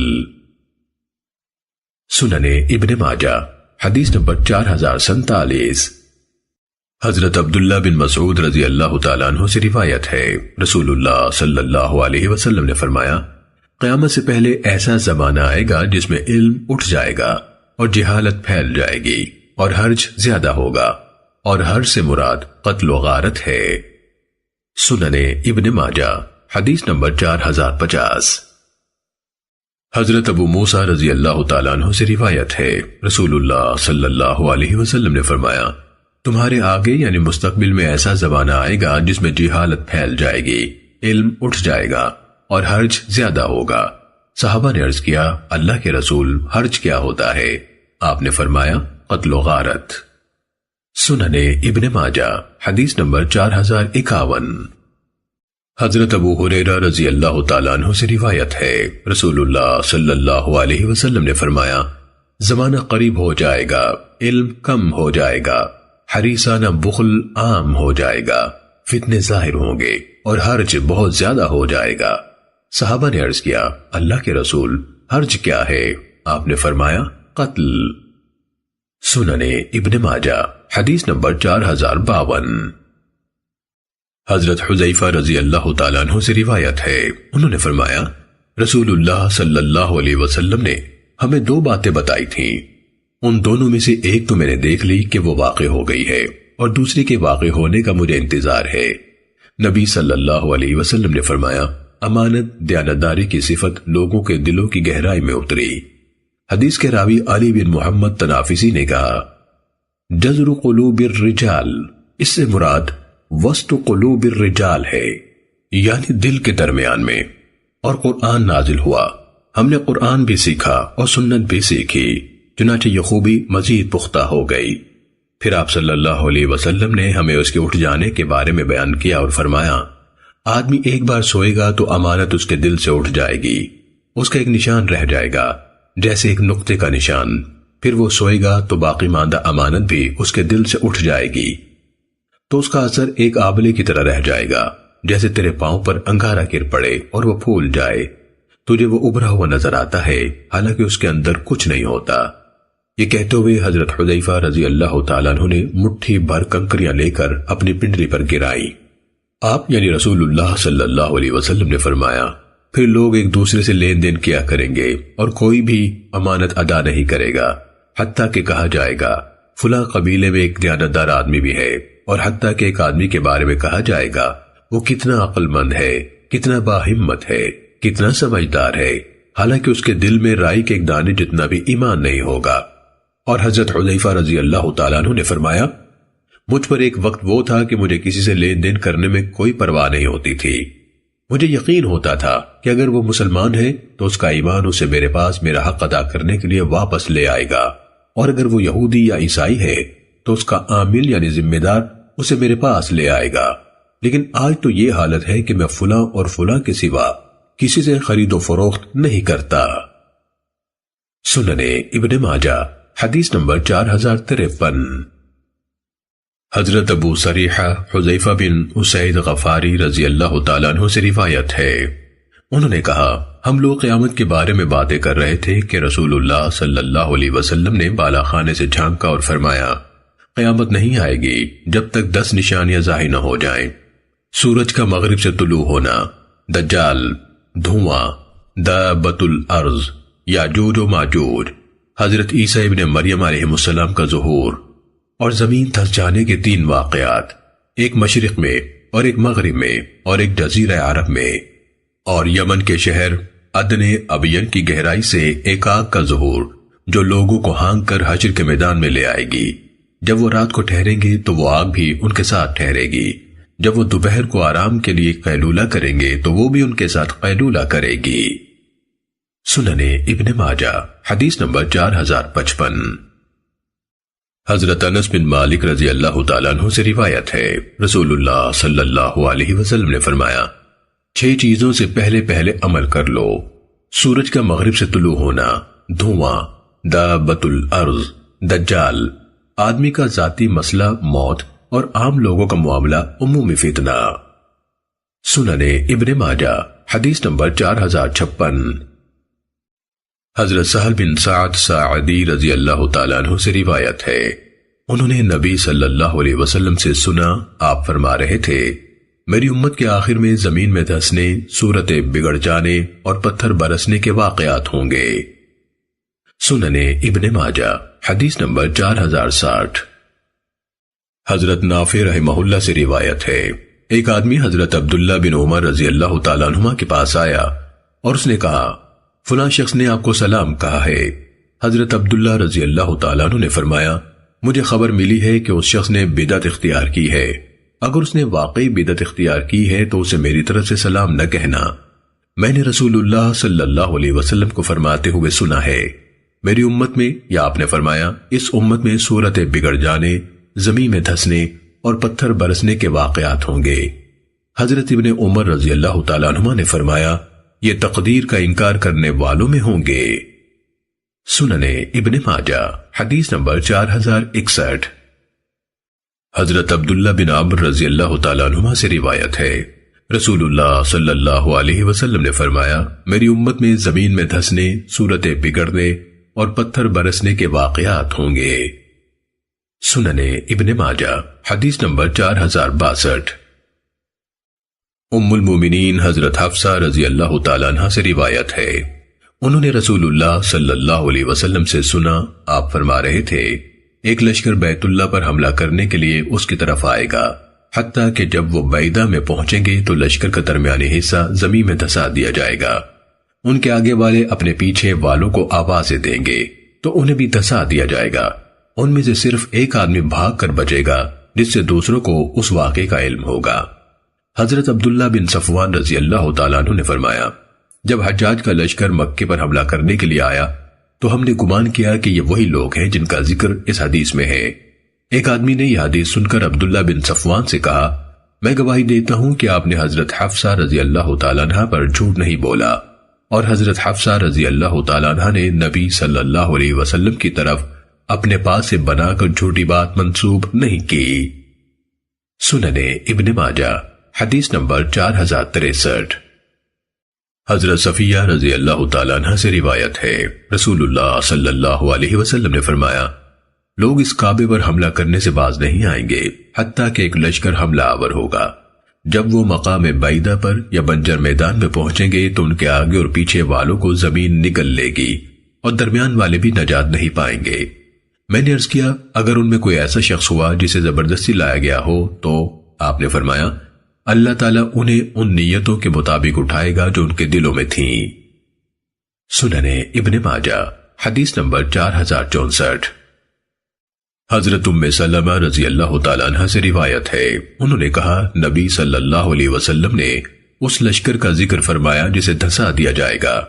سنن ابن ماجہ حدیث نمبر 4047۔ حضرت عبداللہ بن مسعود رضی اللہ تعالیٰ عنہ سے روایت ہے، رسول اللہ صلی اللہ علیہ وسلم نے فرمایا، قیامت سے پہلے ایسا زمانہ آئے گا جس میں علم اٹھ جائے گا اور جہالت پھیل جائے گی اور حرج زیادہ ہوگا، اور حرج سے مراد قتل و غارت ہے۔ سنن ابن ماجہ حدیث نمبر 4050۔ حضرت ابو موسیٰ رضی اللہ تعالیٰ عنہ سے روایت ہے، رسول اللہ صلی اللہ علیہ وسلم نے فرمایا، تمہارے آگے یعنی مستقبل میں ایسا زمانہ آئے گا جس میں جہالت پھیل جائے گی، علم اٹھ جائے گا اور حرج زیادہ ہوگا۔ صحابہ نے عرض کیا، اللہ کے رسول، حرج کیا ہوتا ہے؟ آپ نے فرمایا، قتل و غارت۔ سنن ابن ماجہ حدیث نمبر 4051۔ حضرت ابو ہریرہ رضی اللہ تعالیٰ عنہ سے روایت ہے، رسول اللہ صلی اللہ علیہ وسلم نے فرمایا، زمانہ قریب ہو جائے گا، علم کم ہو جائے گا، حریصانہ بخل عام ہو جائے گا، فتنے ظاہر ہوں گے اور حرج بہت زیادہ ہو جائے گا۔ صحابہ نے عرض کیا، اللہ کے رسول، حرج کیا ہے؟ آپ نے فرمایا، قتل۔ سنن ابن ماجہ حدیث نمبر 4052۔ حضرت حذیفہ رضی اللہ تعالیٰ عنہ سے روایت ہے، انہوں نے فرمایا، رسول اللہ صلی اللہ علیہ وسلم نے ہمیں 2 باتیں بتائی تھیں، ان دونوں میں سے ایک تو میں نے دیکھ لی کہ وہ واقع ہو گئی ہے، اور دوسری کے واقع ہونے کا مجھے انتظار ہے۔ نبی صلی اللہ علیہ وسلم نے فرمایا، امانت دیانتداری کی صفت لوگوں کے دلوں کی گہرائی میں اتری۔ حدیث کے راوی علی بن محمد تنافسی نے کہا، جذر قلوب الرجال، اس سے مراد وسط قلوب الرجال ہے، یعنی دل کے درمیان میں۔ اور قرآن نازل ہوا، ہم نے قرآن بھی سیکھا اور سنت بھی سیکھی، چنانچہ یہ خوبی مزید پختہ ہو گئی۔ پھر آپ صلی اللہ علیہ وسلم نے ہمیں اس کے اٹھ جانے کے بارے میں بیان کیا اور فرمایا، آدمی ایک بار سوئے گا تو امانت اس کے دل سے اٹھ جائے گی، اس کا ایک نشان رہ جائے گا جیسے ایک نقطے کا نشان، پھر وہ سوئے گا تو باقی ماندہ امانت بھی اس کے دل سے اٹھ جائے گی، تو اس کا اثر ایک آبلے کی طرح رہ جائے گا، جیسے تیرے پاؤں پر انگارہ گر پڑے اور وہ پھول جائے، تجھے وہ ابھرا ہوا نظر آتا ہے حالانکہ اس کے اندر کچھ نہیں ہوتا۔ یہ کہتے ہوئے حضرت حذیفہ رضی اللہ تعالیٰ عنہ نے مٹھی بھر کنکریاں لے کر اپنی پنڈلی پر گرائی۔ آپ یعنی رسول اللہ صلی اللہ علیہ وسلم نے فرمایا، پھر لوگ ایک دوسرے سے لین دین کیا کریں گے اور کوئی بھی امانت ادا نہیں کرے گا، حتیٰ کہ کہا جائے گا فلاں قبیلے میں ایک دیانتدار آدمی بھی ہے، اور حتیٰ کہ ایک آدمی کے بارے میں کہا جائے گا وہ کتنا عقل مند ہے، کتنا باہمت ہے، کتنا سمجھدار ہے، حالانکہ اس کے دل میں رائی کے ایک دانے جتنا بھی ایمان نہیں ہوگا۔ اور حضرت حذیفہ رضی اللہ تعالیٰ عنہ نے فرمایا، مجھ پر ایک وقت وہ تھا کہ مجھے کسی سے لین دین کرنے میں کوئی پرواہ نہیں ہوتی تھی، مجھے یقین ہوتا تھا کہ اگر وہ مسلمان ہے تو اس کا ایمان اسے میرے پاس میرا حق ادا کرنے کے لیے واپس لے آئے گا، اور اگر وہ یہودی یا عیسائی ہے تو اس کا عامل یعنی ذمہ دار اسے میرے پاس لے آئے گا، لیکن آج تو یہ حالت ہے کہ میں فلاں اور فلاں کے سوا کسی سے خرید و فروخت نہیں کرتا۔ سنن ابن ماجہ حدیث نمبر 4053۔ حضرت ابو صریحہ حذیفہ بن اسید غفاری رضی اللہ تعالیٰ عنہ سے روایت ہے، انہوں نے کہا ہم لوگ قیامت کے بارے میں باتیں کر رہے تھے کہ رسول اللہ صلی اللہ علیہ وسلم نے بالا خانے سے جھانکا اور فرمایا قیامت نہیں آئے گی جب تک 10 نشانیاں ظاہر نہ ہو جائیں، سورج کا مغرب سے طلوع ہونا، دجال، دھواں، دابۃ الارض، یاجوج و ماجوج، حضرت عیسیٰ ابن مریم علیہ السلام کا ظہور، اور زمین دھس جانے کے 3 واقعات، ایک مشرق میں اور ایک مغرب میں اور ایک جزیرہ عرب میں، اور یمن کے شہر عدن ابین کی گہرائی سے ایک آگ کا ظہور جو لوگوں کو ہانک کر حشر کے میدان میں لے آئے گی، جب وہ رات کو ٹھہریں گے تو وہ آگ بھی ان کے ساتھ ٹھہرے گی، جب وہ دوپہر کو آرام کے لیے قیلولہ کریں گے تو وہ بھی ان کے ساتھ قیلولہ کرے گی۔ سنن ابن ماجہ حدیث نمبر 4055۔ حضرت انس بن مالک رضی اللہ تعالیٰ عنہ سے روایت ہے، رسول اللہ صلی اللہ علیہ وسلم نے فرمایا 6 چیزوں سے پہلے پہلے عمل کر لو، سورج کا مغرب سے طلوع ہونا، دھواں، دابۃ الارض، دجال، آدمی کا ذاتی مسئلہ موت، اور عام لوگوں کا معاملہ عمومی فتنہ۔ سنن ابن ماجہ حدیث نمبر 4056۔ حضرت سہل بن سعد ساعدی رضی اللہ تعالیٰ عنہ سے روایت ہے، انہوں نے نبی صلی اللہ علیہ وسلم سے سنا، آپ فرما رہے تھے میری امت کے آخر میں زمین میں دھسنے، صورتیں بگڑ جانے اور پتھر برسنے کے واقعات ہوں گے۔ سنن ابن ماجہ حدیث نمبر 4060۔ حضرت نافع رحمہ اللہ سے روایت ہے، ایک آدمی حضرت عبداللہ بن عمر رضی اللہ تعالیٰ عنہما کے پاس آیا اور اس نے کہا فلاں شخص نے آپ کو سلام کہا ہے۔ حضرت عبداللہ رضی اللہ تعالیٰ عنہ نے فرمایا مجھے خبر ملی ہے کہ اس شخص نے بدعت اختیار کی ہے، اگر اس نے واقعی بدعت اختیار کی ہے تو اسے میری طرف سے سلام نہ کہنا، میں نے رسول اللہ صلی اللہ علیہ وسلم کو فرماتے ہوئے سنا ہے میری امت میں، یا آپ نے فرمایا اس امت میں صورتیں بگڑ جانے، زمین میں دھسنے اور پتھر برسنے کے واقعات ہوں گے۔ حضرت ابن عمر رضی اللہ تعالیٰ عنہما نے فرمایا یہ تقدیر کا انکار کرنے والوں میں ہوں گے۔ سنن ابن ماجہ حدیث نمبر 4061۔ حضرت عبداللہ بن عمرو رضی اللہ تعالیٰ عنہما سے روایت ہے، رسول اللہ صلی اللہ علیہ وسلم نے فرمایا میری امت میں زمین میں دھسنے، صورتیں بگڑنے اور پتھر برسنے کے واقعات ہوں گے۔ سنن ابن ماجہ حدیث نمبر 4062۔ ام المومنین حضرت حفصہ رضی اللہ تعالیٰ عنہ سے روایت ہے، انہوں نے رسول اللہ صلی اللہ علیہ وسلم سے سنا، آپ فرما رہے تھے ایک لشکر بیت اللہ پر حملہ کرنے کے لیے اس کی طرف آئے گا، حتیٰ کہ جب وہ بیدہ میں پہنچیں گے تو لشکر کا درمیانی حصہ زمین میں دھسا دیا جائے گا، ان کے آگے والے اپنے پیچھے والوں کو آوازیں دیں گے تو انہیں بھی دھسا دیا جائے گا، ان میں سے صرف ایک آدمی بھاگ کر بچے گا جس سے دوسروں کو اس واقعے کا علم ہوگا۔ حضرت عبداللہ بن صفوان رضی اللہ تعالیٰ عنہ نے فرمایا جب حجاج کا لشکر مکے پر حملہ کرنے کے لیے آیا تو ہم نے گمان کیا کہ یہ وہی لوگ ہیں جن کا ذکر اس حدیث میں ہے۔ ایک آدمی نے یہ حدیث سن کر عبداللہ بن صفوان سے کہا میں گواہی دیتا ہوں کہ آپ نے حضرت حفصہ رضی اللہ تعالیٰ عنہ پر جھوٹ نہیں بولا، اور حضرت حفصہ رضی اللہ تعالیٰ عنہ نے نبی صلی اللہ علیہ وسلم کی طرف اپنے پاس سے بنا کر جھوٹی بات منسوب نہیں کی۔ سنن ابن ماجہ حدیث نمبر 4063۔ حضرت صفیہ رضی اللہ تعالیٰ عنہ سے روایت ہے، رسول اللہ صلی اللہ علیہ وسلم نے فرمایا لوگ اس کعبے پر حملہ کرنے سے باز نہیں آئیں گے حتیٰ کہ ایک لشکر حملہ آور ہوگا، جب وہ مقام بعیدہ پر یا بنجر میدان میں پہنچیں گے تو ان کے آگے اور پیچھے والوں کو زمین نگل لے گی اور درمیان والے بھی نجات نہیں پائیں گے۔ میں نے عرض کیا اگر ان میں کوئی ایسا شخص ہوا جسے زبردستی لایا گیا ہو تو آپ نے فرمایا اللہ تعالیٰ انہیں ان نیتوں کے مطابق اٹھائے گا جو ان کے دلوں میں تھیں۔ سنن ابن ماجہ حدیث نمبر 4064۔ حضرت ام سلمہ رضی اللہ تعالیٰ عنہ سے روایت ہے، انہوں نے کہا نبی صلی اللہ علیہ وسلم نے اس لشکر کا ذکر فرمایا جسے دھسا دیا جائے گا۔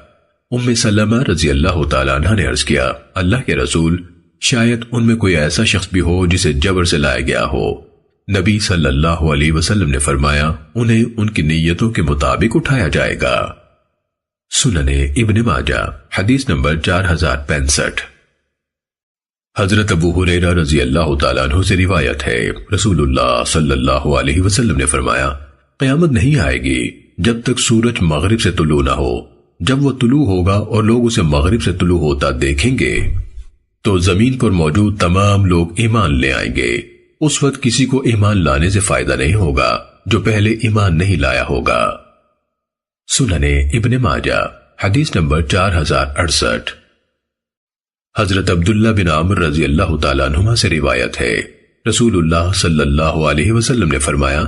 ام سلمہ رضی اللہ تعالیٰ عنہ نے عرض کیا اللہ کے رسول شاید ان میں کوئی ایسا شخص بھی ہو جسے جبر سے لایا گیا ہو۔ نبی صلی اللہ علیہ وسلم نے فرمایا انہیں ان کی نیتوں کے مطابق اٹھایا جائے گا۔ سنن ابن ماجہ حدیث نمبر 4065۔ حضرت ابو ہریرہ رضی اللہ تعالیٰ عنہ سے روایت ہے، رسول اللہ صلی اللہ علیہ وسلم نے فرمایا، قیامت نہیں آئے گی جب تک سورج مغرب سے طلوع نہ ہو۔ جب وہ طلوع ہوگا اور لوگ اسے مغرب سے طلوع ہوتا دیکھیں گے تو زمین پر موجود تمام لوگ ایمان لے آئیں گے۔ اس وقت کسی کو ایمان لانے سے فائدہ نہیں ہوگا جو پہلے ایمان نہیں لایا ہوگا۔ سننے ابن ماجہ حدیث نمبر 4068۔ حضرت عبداللہ بن عمر رضی اللہ تعالیٰ عنہما سے روایت ہے، رسول اللہ صلی اللہ علیہ وسلم نے فرمایا،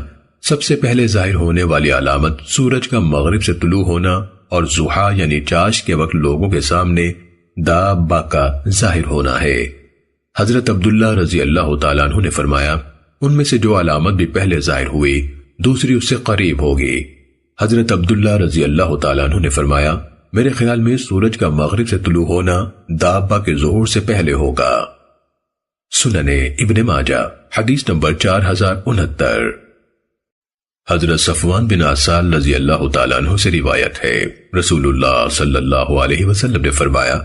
سب سے پہلے ظاہر ہونے والی علامت سورج کا مغرب سے طلوع ہونا اور ضحیٰ یعنی چاش کے وقت لوگوں کے سامنے دابہ کا ظاہر ہونا ہے۔ حضرت عبداللہ رضی اللہ تعالیٰ عنہ نے فرمایا، ان میں سے جو علامت بھی پہلے ظاہر ہوئی دوسری اس سے قریب ہوگی۔ حضرت عبداللہ رضی اللہ تعالیٰ عنہ نے فرمایا، میرے خیال میں سورج کا مغرب سے طلوع ہونا دابہ کے ظہور سے پہلے ہوگا۔ سننے ابن ماجہ حدیث نمبر 4069۔ حضرت صفوان بن عسال رضی اللہ تعالیٰ عنہ سے روایت ہے، رسول اللہ صلی اللہ علیہ وسلم نے فرمایا،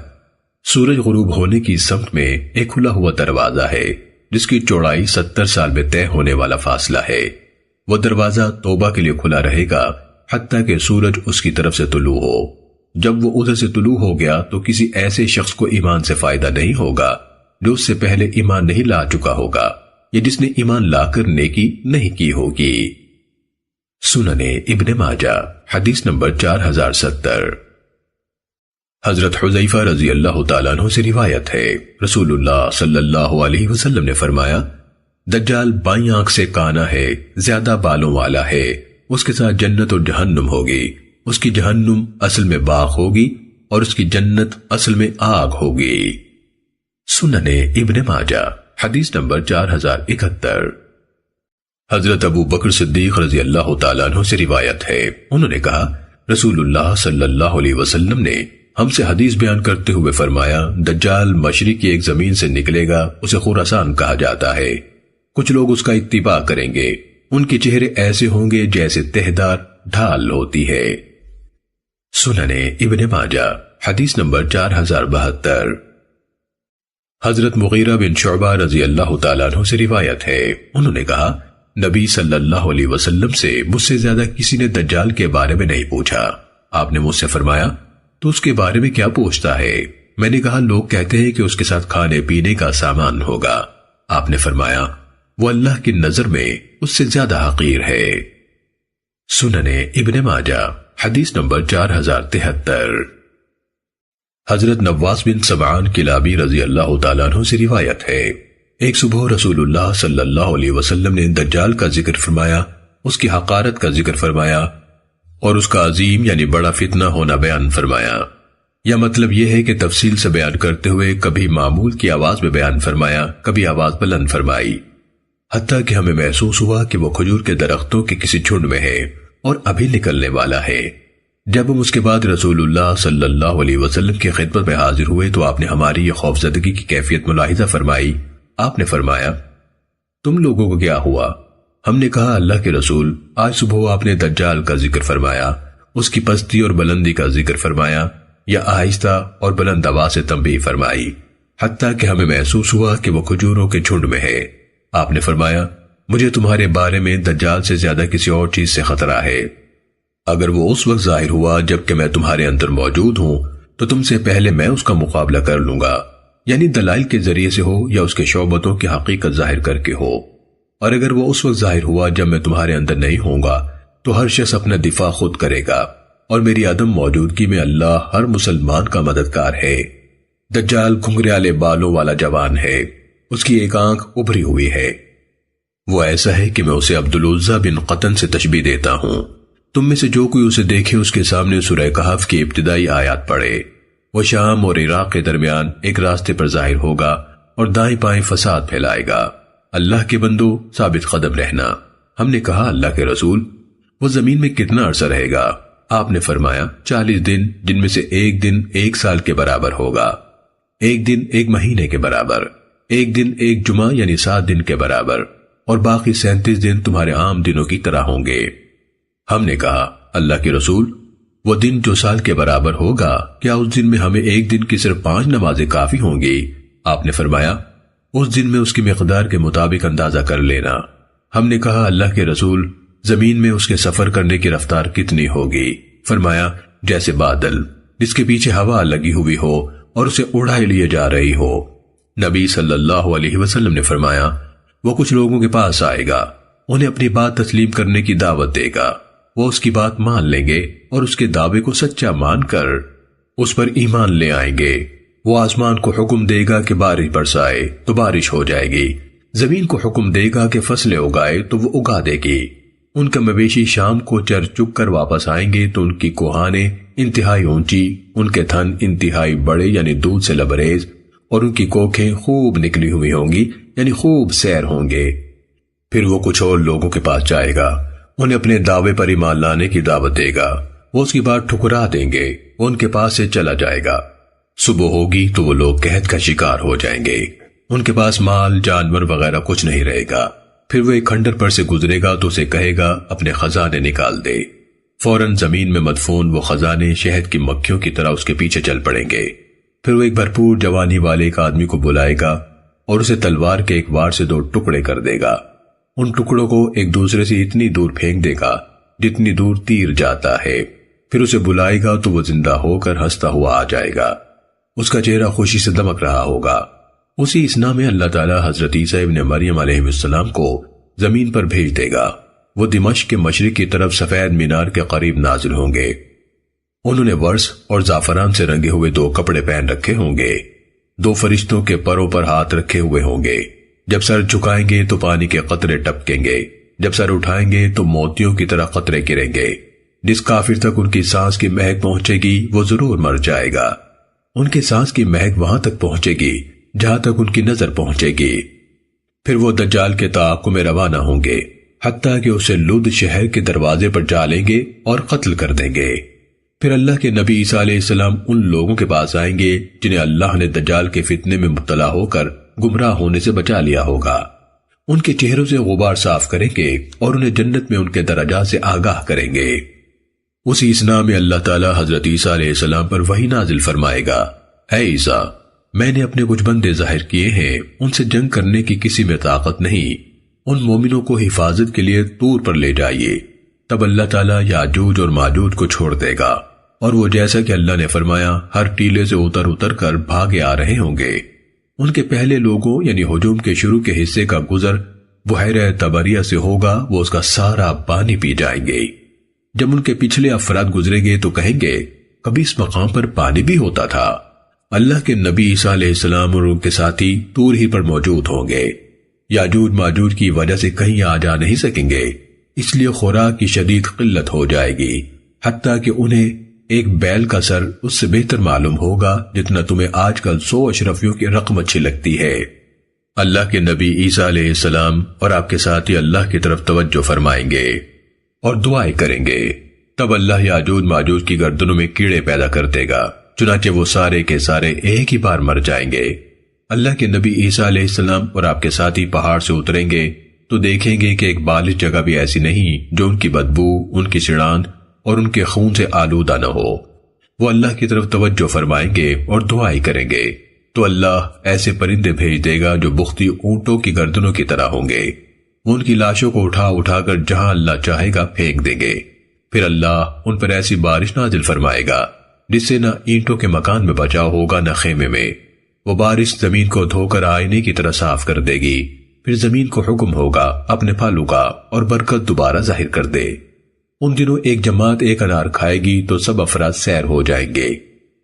سورج غروب ہونے کی سمت میں ایک کھلا ہوا دروازہ ہے جس کی چوڑائی 70 سال میں طے ہونے والا فاصلہ ہے۔ وہ دروازہ توبہ کے لیے کھلا رہے گا حتیٰ کہ سورج اس کی طرف سے طلوع ہو۔ جب وہ ادھر سے طلوع ہو گیا تو کسی ایسے شخص کو ایمان سے فائدہ نہیں ہوگا جو اس سے پہلے ایمان نہیں لا چکا ہوگا یا جس نے ایمان لا کر نیکی نہیں کی ہوگی۔ سننے ابن ماجہ حدیث نمبر 4070۔ حضرت حذیفہ رضی اللہ تعالیٰ عنہ سے روایت ہے، رسول اللہ صلی اللہ علیہ وسلم نے فرمایا، دجال بائیں آنکھ سے کانا ہے، زیادہ بالوں والا ہے، اس کے ساتھ جنت اور جہنم ہوگی، اس کی جہنم اصل میں باغ ہوگی اور اس کی جنت اصل میں آگ ہوگی۔ سننے ابن ماجہ حدیث نمبر 4071۔ حضرت ابو بکر صدیق رضی اللہ تعالیٰ عنہ سے روایت ہے، انہوں نے کہا، رسول اللہ صلی اللہ علیہ وسلم نے ہم سے حدیث بیان کرتے ہوئے فرمایا، دجال مشرق کی ایک زمین سے نکلے گا، اسے خراسان کہا جاتا ہے، کچھ لوگ اس کا اتباع کریں گے، ان کے چہرے ایسے ہوں گے جیسے تہدار ڈھال ہوتی ہے۔ سننے ابن ماجہ حدیث نمبر 4072۔ حضرت مغیرہ بن شعبہ رضی اللہ تعالیٰ عنہ سے روایت ہے، انہوں نے کہا، نبی صلی اللہ علیہ وسلم سے مجھ سے زیادہ کسی نے دجال کے بارے میں نہیں پوچھا۔ آپ نے مجھ سے فرمایا، تو اس کے بارے میں کیا پوچھتا ہے؟ میں نے کہا، لوگ کہتے ہیں کہ اس کے ساتھ کھانے پینے کا سامان ہوگا۔ آپ نے فرمایا، وہ اللہ کی نظر میں اس سے زیادہ حقیر ہے۔ سننے ابن ماجہ حدیث نمبر 4073۔ حضرت نواس بن سمعان کلابی رضی اللہ تعالیٰ عنہ سے روایت ہے، ایک صبح رسول اللہ صلی اللہ علیہ وسلم نے دجال کا ذکر فرمایا، اس کی حقارت کا ذکر فرمایا اور اس کا عظیم یعنی بڑا فتنہ ہونا بیان فرمایا۔ یا مطلب یہ ہے کہ تفصیل سے بیان کرتے ہوئے کبھی معمول کی آواز میں بیان فرمایا، کبھی آواز بلند فرمائی، حتیٰ کہ ہمیں محسوس ہوا کہ وہ کھجور کے درختوں کے کسی جھنڈ میں ہے اور ابھی نکلنے والا ہے۔ جب ہم اس کے بعد رسول اللہ صلی اللہ علیہ وسلم کی خدمت میں حاضر ہوئے تو آپ نے ہماری یہ خوفزدگی کی کیفیت ملاحظہ فرمائی۔ آپ نے فرمایا، تم لوگوں کو کیا ہوا؟ ہم نے کہا، اللہ کے رسول، آج صبح آپ نے دجال کا ذکر فرمایا، اس کی پستی اور بلندی کا ذکر فرمایا یا آہستہ اور بلند آواز سے تنبیہ فرمائی، حتیٰ کہ ہمیں محسوس ہوا کہ وہ کھجوروں کے جھنڈ میں ہے۔ آپ نے فرمایا، مجھے تمہارے بارے میں دجال سے زیادہ کسی اور چیز سے خطرہ ہے۔ اگر وہ اس وقت ظاہر ہوا جبکہ میں تمہارے اندر موجود ہوں تو تم سے پہلے میں اس کا مقابلہ کر لوں گا، یعنی دلائل کے ذریعے سے ہو یا اس کے شعبتوں کی حقیقت ظاہر کر کے ہو۔ اور اگر وہ اس وقت ظاہر ہوا جب میں تمہارے اندر نہیں ہوں گا تو ہر شخص اپنا دفاع خود کرے گا، اور میری عدم موجودگی میں اللہ ہر مسلمان کا مددگار ہے۔ دجال گھنگریالے بالوں والا جوان ہے، اس کی ایک آنکھ ابھری ہوئی ہے، وہ ایسا ہے کہ میں اسے عبدالعزیٰ بن قطن سے تشبیہ دیتا ہوں۔ تم میں سے جو کوئی اسے دیکھے اس کے سامنے سورہ کہف کی ابتدائی آیات پڑھے۔ وہ شام اور عراق کے درمیان ایک راستے پر ظاہر ہوگا اور دائیں بائیں فساد پھیلائے گا۔ اللہ کے بندو ثابت قدم رہنا۔ ہم نے کہا، اللہ کے رسول، وہ زمین میں کتنا عرصہ رہے گا؟ آپ نے فرمایا، 40 دن، جن میں سے ایک دن 1 سال کے برابر ہوگا، ایک دن 1 مہینے کے برابر، ایک دن 1 جمعہ یعنی 7 دن کے برابر، اور باقی 37 دن تمہارے عام دنوں کی طرح ہوں گے۔ ہم نے کہا، اللہ کے رسول، وہ دن جو سال کے برابر ہوگا، کیا اس دن میں ہمیں ایک دن کی صرف 5 نمازیں کافی ہوں گی؟ آپ نے فرمایا، اس دن میں اس کی مقدار کے مطابق اندازہ کر لینا۔ ہم نے کہا اللہ کے رسول، زمین میں اس کے سفر کرنے کی رفتار کتنی ہوگی؟ فرمایا جیسے بادل جس کے پیچھے ہوا لگی ہوئی ہو اور اسے اڑائے لیے جا رہی ہو۔ نبی صلی اللہ علیہ وسلم نے فرمایا وہ کچھ لوگوں کے پاس آئے گا، انہیں اپنی بات تسلیم کرنے کی دعوت دے گا، وہ اس کی بات مان لیں گے اور اس کے دعوے کو سچا مان کر اس پر ایمان لے آئیں گے۔ وہ آسمان کو حکم دے گا کہ بارش برسائے تو بارش ہو جائے گی، زمین کو حکم دے گا کہ فصلیں اگائے تو وہ اگا دے گی۔ ان کا مویشی شام کو چر چک کر واپس آئیں گے تو ان کی کوہانیں انتہائی اونچی، ان کے تھن انتہائی بڑے یعنی دودھ سے لبریز، اور ان کی کوکھیں خوب نکلی ہوئی ہوں گی یعنی خوب سیر ہوں گے۔ پھر وہ کچھ اور لوگوں کے پاس جائے گا، انہیں اپنے دعوے پر ایمان لانے کی دعوت دے گا، وہ اس کی بات ٹھکرا دیں گے، وہ ان کے پاس سے چلا جائے گا۔ صبح ہوگی تو وہ لوگ قحط کا شکار ہو جائیں گے، ان کے پاس مال جانور وغیرہ کچھ نہیں رہے گا۔ پھر وہ ایک کھنڈر پر سے گزرے گا تو اسے کہے گا اپنے خزانے نکال دے، فوراً زمین میں مدفون وہ خزانے شہد کی مکھیوں کی طرح اس کے پیچھے چل پڑیں گے۔ پھر وہ ایک بھرپور جوانی والے ایک آدمی کو بلائے گا اور اسے تلوار کے ایک وار سے 2 ٹکڑے کر دے گا، ان ٹکڑوں کو ایک دوسرے سے اتنی دور پھینک دے گا جتنی دور تیر جاتا ہے۔ پھر اسے بلائے گا تو وہ زندہ ہو کر ہنستا ہوا آ جائے گا، اس کا چہرہ خوشی سے دمک رہا ہوگا۔ اسی اسنا میں اللہ تعالیٰ حضرت عیسیٰ ابن مریم علیہ السلام کو زمین پر بھیج دے گا، وہ دمشق کے مشرق کی طرف سفید مینار کے قریب نازل ہوں گے۔ انہوں نے ورس اور زعفران سے رنگے ہوئے 2 کپڑے پہن رکھے ہوں گے، 2 فرشتوں کے پروں پر ہاتھ رکھے ہوئے ہوں گے، جب سر جھکائیں گے تو پانی کے قطرے ٹپکیں گے، جب سر اٹھائیں گے تو موتیوں کی طرح قطرے گریں گے۔ جس کافر تک ان کی سانس کی مہک پہنچے گی وہ ضرور مر جائے گا، ان کی سانس کی مہک وہاں تک پہنچے گی جہاں تک ان کی نظر پہنچے گی۔ پھر وہ دجال کے تعاقب میں روانہ ہوں گے، حتیٰ کہ اسے لد شہر کے دروازے پر جا لیں گے اور قتل کر دیں گے۔ پھر اللہ کے نبی عیسیٰ علیہ السلام ان لوگوں کے پاس آئیں گے جنہیں اللہ نے دجال کے فتنے میں مبتلا ہو کر گمراہ ہونے سے بچا لیا ہوگا، ان کے چہروں سے غبار صاف کریں گے اور انہیں جنت میں ان کے درجات سے آگاہ کریں گے۔ اسی اسنا میں اللہ تعالیٰ حضرت عیسیٰ علیہ السلام پر وحی نازل فرمائے گا، اے عیسیٰ، میں نے اپنے کچھ بندے ظاہر کیے ہیں، ان سے جنگ کرنے کی کسی میں طاقت نہیں، ان مومنوں کو حفاظت کے لیے طور پر لے جائیے۔ تب اللہ تعالیٰ یاجوج اور ماجوج کو چھوڑ دے گا، اور وہ جیسا کہ اللہ نے فرمایا ہر ٹیلے سے اتر کر بھاگے آ رہے ہوں گے۔ ان کے پہلے لوگوں یعنی ہجوم کے شروع کے حصے کا گزر بحیرہ طبریہ سے ہوگا، وہ اس کا سارا پانی پی جائیں گے۔ جب ان کے پچھلے افراد گزرے گے تو کہیں گے کبھی اس مقام پر پانی بھی ہوتا تھا۔ اللہ کے نبی عیسیٰ علیہ السلام اور ان کے ساتھی طور ہی پر موجود ہوں گے، یاجوج ماجوج کی وجہ سے کہیں آ جا نہیں سکیں گے، اس لیے خوراک کی شدید قلت ہو جائے گی، حتیٰ کہ انہیں ایک بیل کا سر اس سے بہتر معلوم ہوگا جتنا تمہیں آج کل 100 اشرفیوں کی رقم اچھی لگتی ہے۔ اللہ کے نبی عیسیٰ علیہ السلام اور آپ کے ساتھی اللہ کی طرف توجہ فرمائیں گے اور دعائیں کریں گے، تب اللہ یاجوج ماجوج کی گردنوں میں کیڑے پیدا کر دے گا، چنانچہ وہ سارے کے سارے ایک ہی بار مر جائیں گے۔ اللہ کے نبی عیسیٰ علیہ السلام اور آپ کے ساتھی پہاڑ سے اتریں گے تو دیکھیں گے کہ ایک بالش جگہ بھی ایسی نہیں جو ان کی بدبو، ان کی سڑان اور ان کے خون سے آلودہ نہ ہو۔ وہ اللہ کی طرف توجہ فرمائیں گے اور دعائیں کریں گے تو اللہ ایسے پرندے بھیج دے گا جو بختی اونٹوں کی گردنوں کی طرح ہوں گے، وہ ان کی لاشوں کو اٹھا کر جہاں اللہ چاہے گا پھینک دیں گے۔ پھر اللہ ان پر ایسی بارش نازل فرمائے گا جس سے نہ اینٹوں کے مکان میں بچاؤ ہوگا نہ خیمے میں، وہ بارش زمین کو دھو کر آئینے کی طرح صاف کر دے گی۔ پھر زمین کو حکم ہوگا اپنے پھل اگا اور برکت دوبارہ ظاہر کر دے۔ ان دنوں ایک جماعت ایک انار کھائے گی تو سب افراد سیر ہو جائیں گے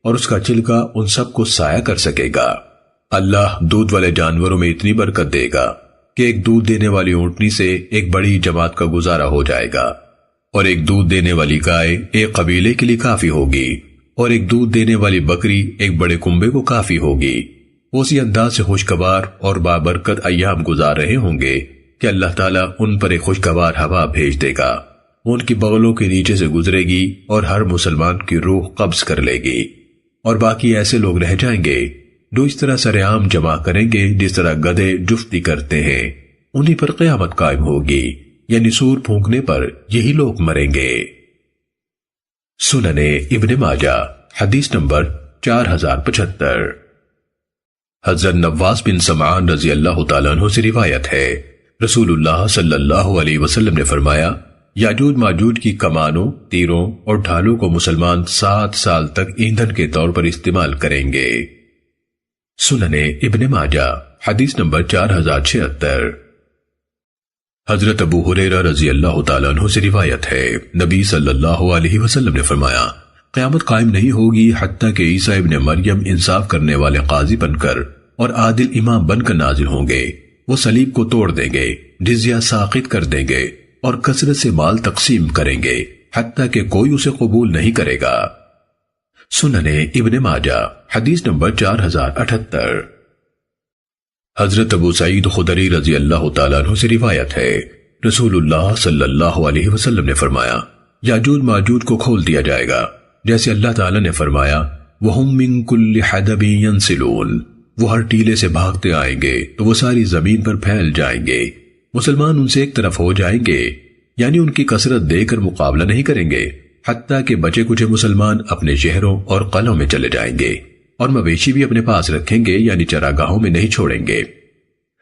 اور اس کا چھلکا ان سب کو سایہ کر سکے گا۔ اللہ دودھ والے جانوروں میں اتنی برکت دے گا کہ ایک دودھ دینے والی اونٹنی سے ایک بڑی جماعت کا گزارا ہو جائے گا، اور ایک دودھ دینے والی گائے ایک قبیلے کے لیے کافی ہوگی، اور ایک دودھ دینے والی بکری ایک بڑے کنبے کو کافی ہوگی۔ وہ اسی انداز سے خوشگوار اور بابرکت ایام گزار رہے ہوں گے کہ اللہ تعالیٰ ان پر ایک خوشگوار ہوا بھیج دے گا، وہ ان کی بغلوں کے نیچے سے گزرے گی اور ہر مسلمان کی روح قبض کر لے گی، اور باقی ایسے لوگ رہ جائیں گے جو اس طرح سرعام جمع کریں گے جس طرح گدھے جفتی کرتے ہیں، انہی پر قیامت قائم ہوگی، یعنی سور پھونکنے پر یہی لوگ مریں گے۔ سنن ابن ماجہ حدیث نمبر 4075۔ حضرت نواس بن سمعان رضی اللہ تعالیٰ عنہ سے روایت ہے، رسول اللہ صلی اللہ علیہ وسلم نے فرمایا، یاجوج ماجوج کی کمانوں، تیروں اور ڈھالوں کو مسلمان 7 سال تک ایندھن کے طور پر استعمال کریں گے۔ سننے ابن ماجہ حدیث نمبر 4076۔ حضرت ابو ہریرہ رضی اللہ تعالیٰ عنہ سے روایت ہے، نبی صلی اللہ علیہ وسلم نے فرمایا، قیامت قائم نہیں ہوگی حتیٰ کہ عیسیٰ ابن مریم انصاف کرنے والے قاضی بن کر اور عادل امام بن کر نازل ہوں گے۔ وہ صلیب کو توڑ دیں گے، جزیہ ساقط کر دیں گے اور کثرت سے مال تقسیم کریں گے حتیٰ کہ کوئی اسے قبول نہیں کرے گا۔ سننے ابن ماجہ حدیث نمبر 4078۔ حضرت ابو سعید خدری رضی اللہ تعالیٰ عنہ سے روایت ہے، رسول اللہ صلی اللہ علیہ وسلم نے فرمایا، یاجوج ماجوج کو کھول دیا جائے گا جیسے اللہ تعالیٰ نے فرمایا، وَهُم مِّن كُلِّ حَدَبٍ يَنْسِلُونَ، وہ ہر ٹیلے سے بھاگتے آئیں گے تو وہ ساری زمین پر پھیل جائیں گے، مسلمان ان سے ایک طرف ہو جائیں گے، یعنی ان کی کثرت دے کر مقابلہ نہیں کریں گے، حتیٰ کہ بچے کچھ مسلمان اپنے شہروں اور قلعوں میں چلے جائیں گے اور مویشی بھی اپنے پاس رکھیں گے، یعنی چراگاہوں میں نہیں چھوڑیں گے۔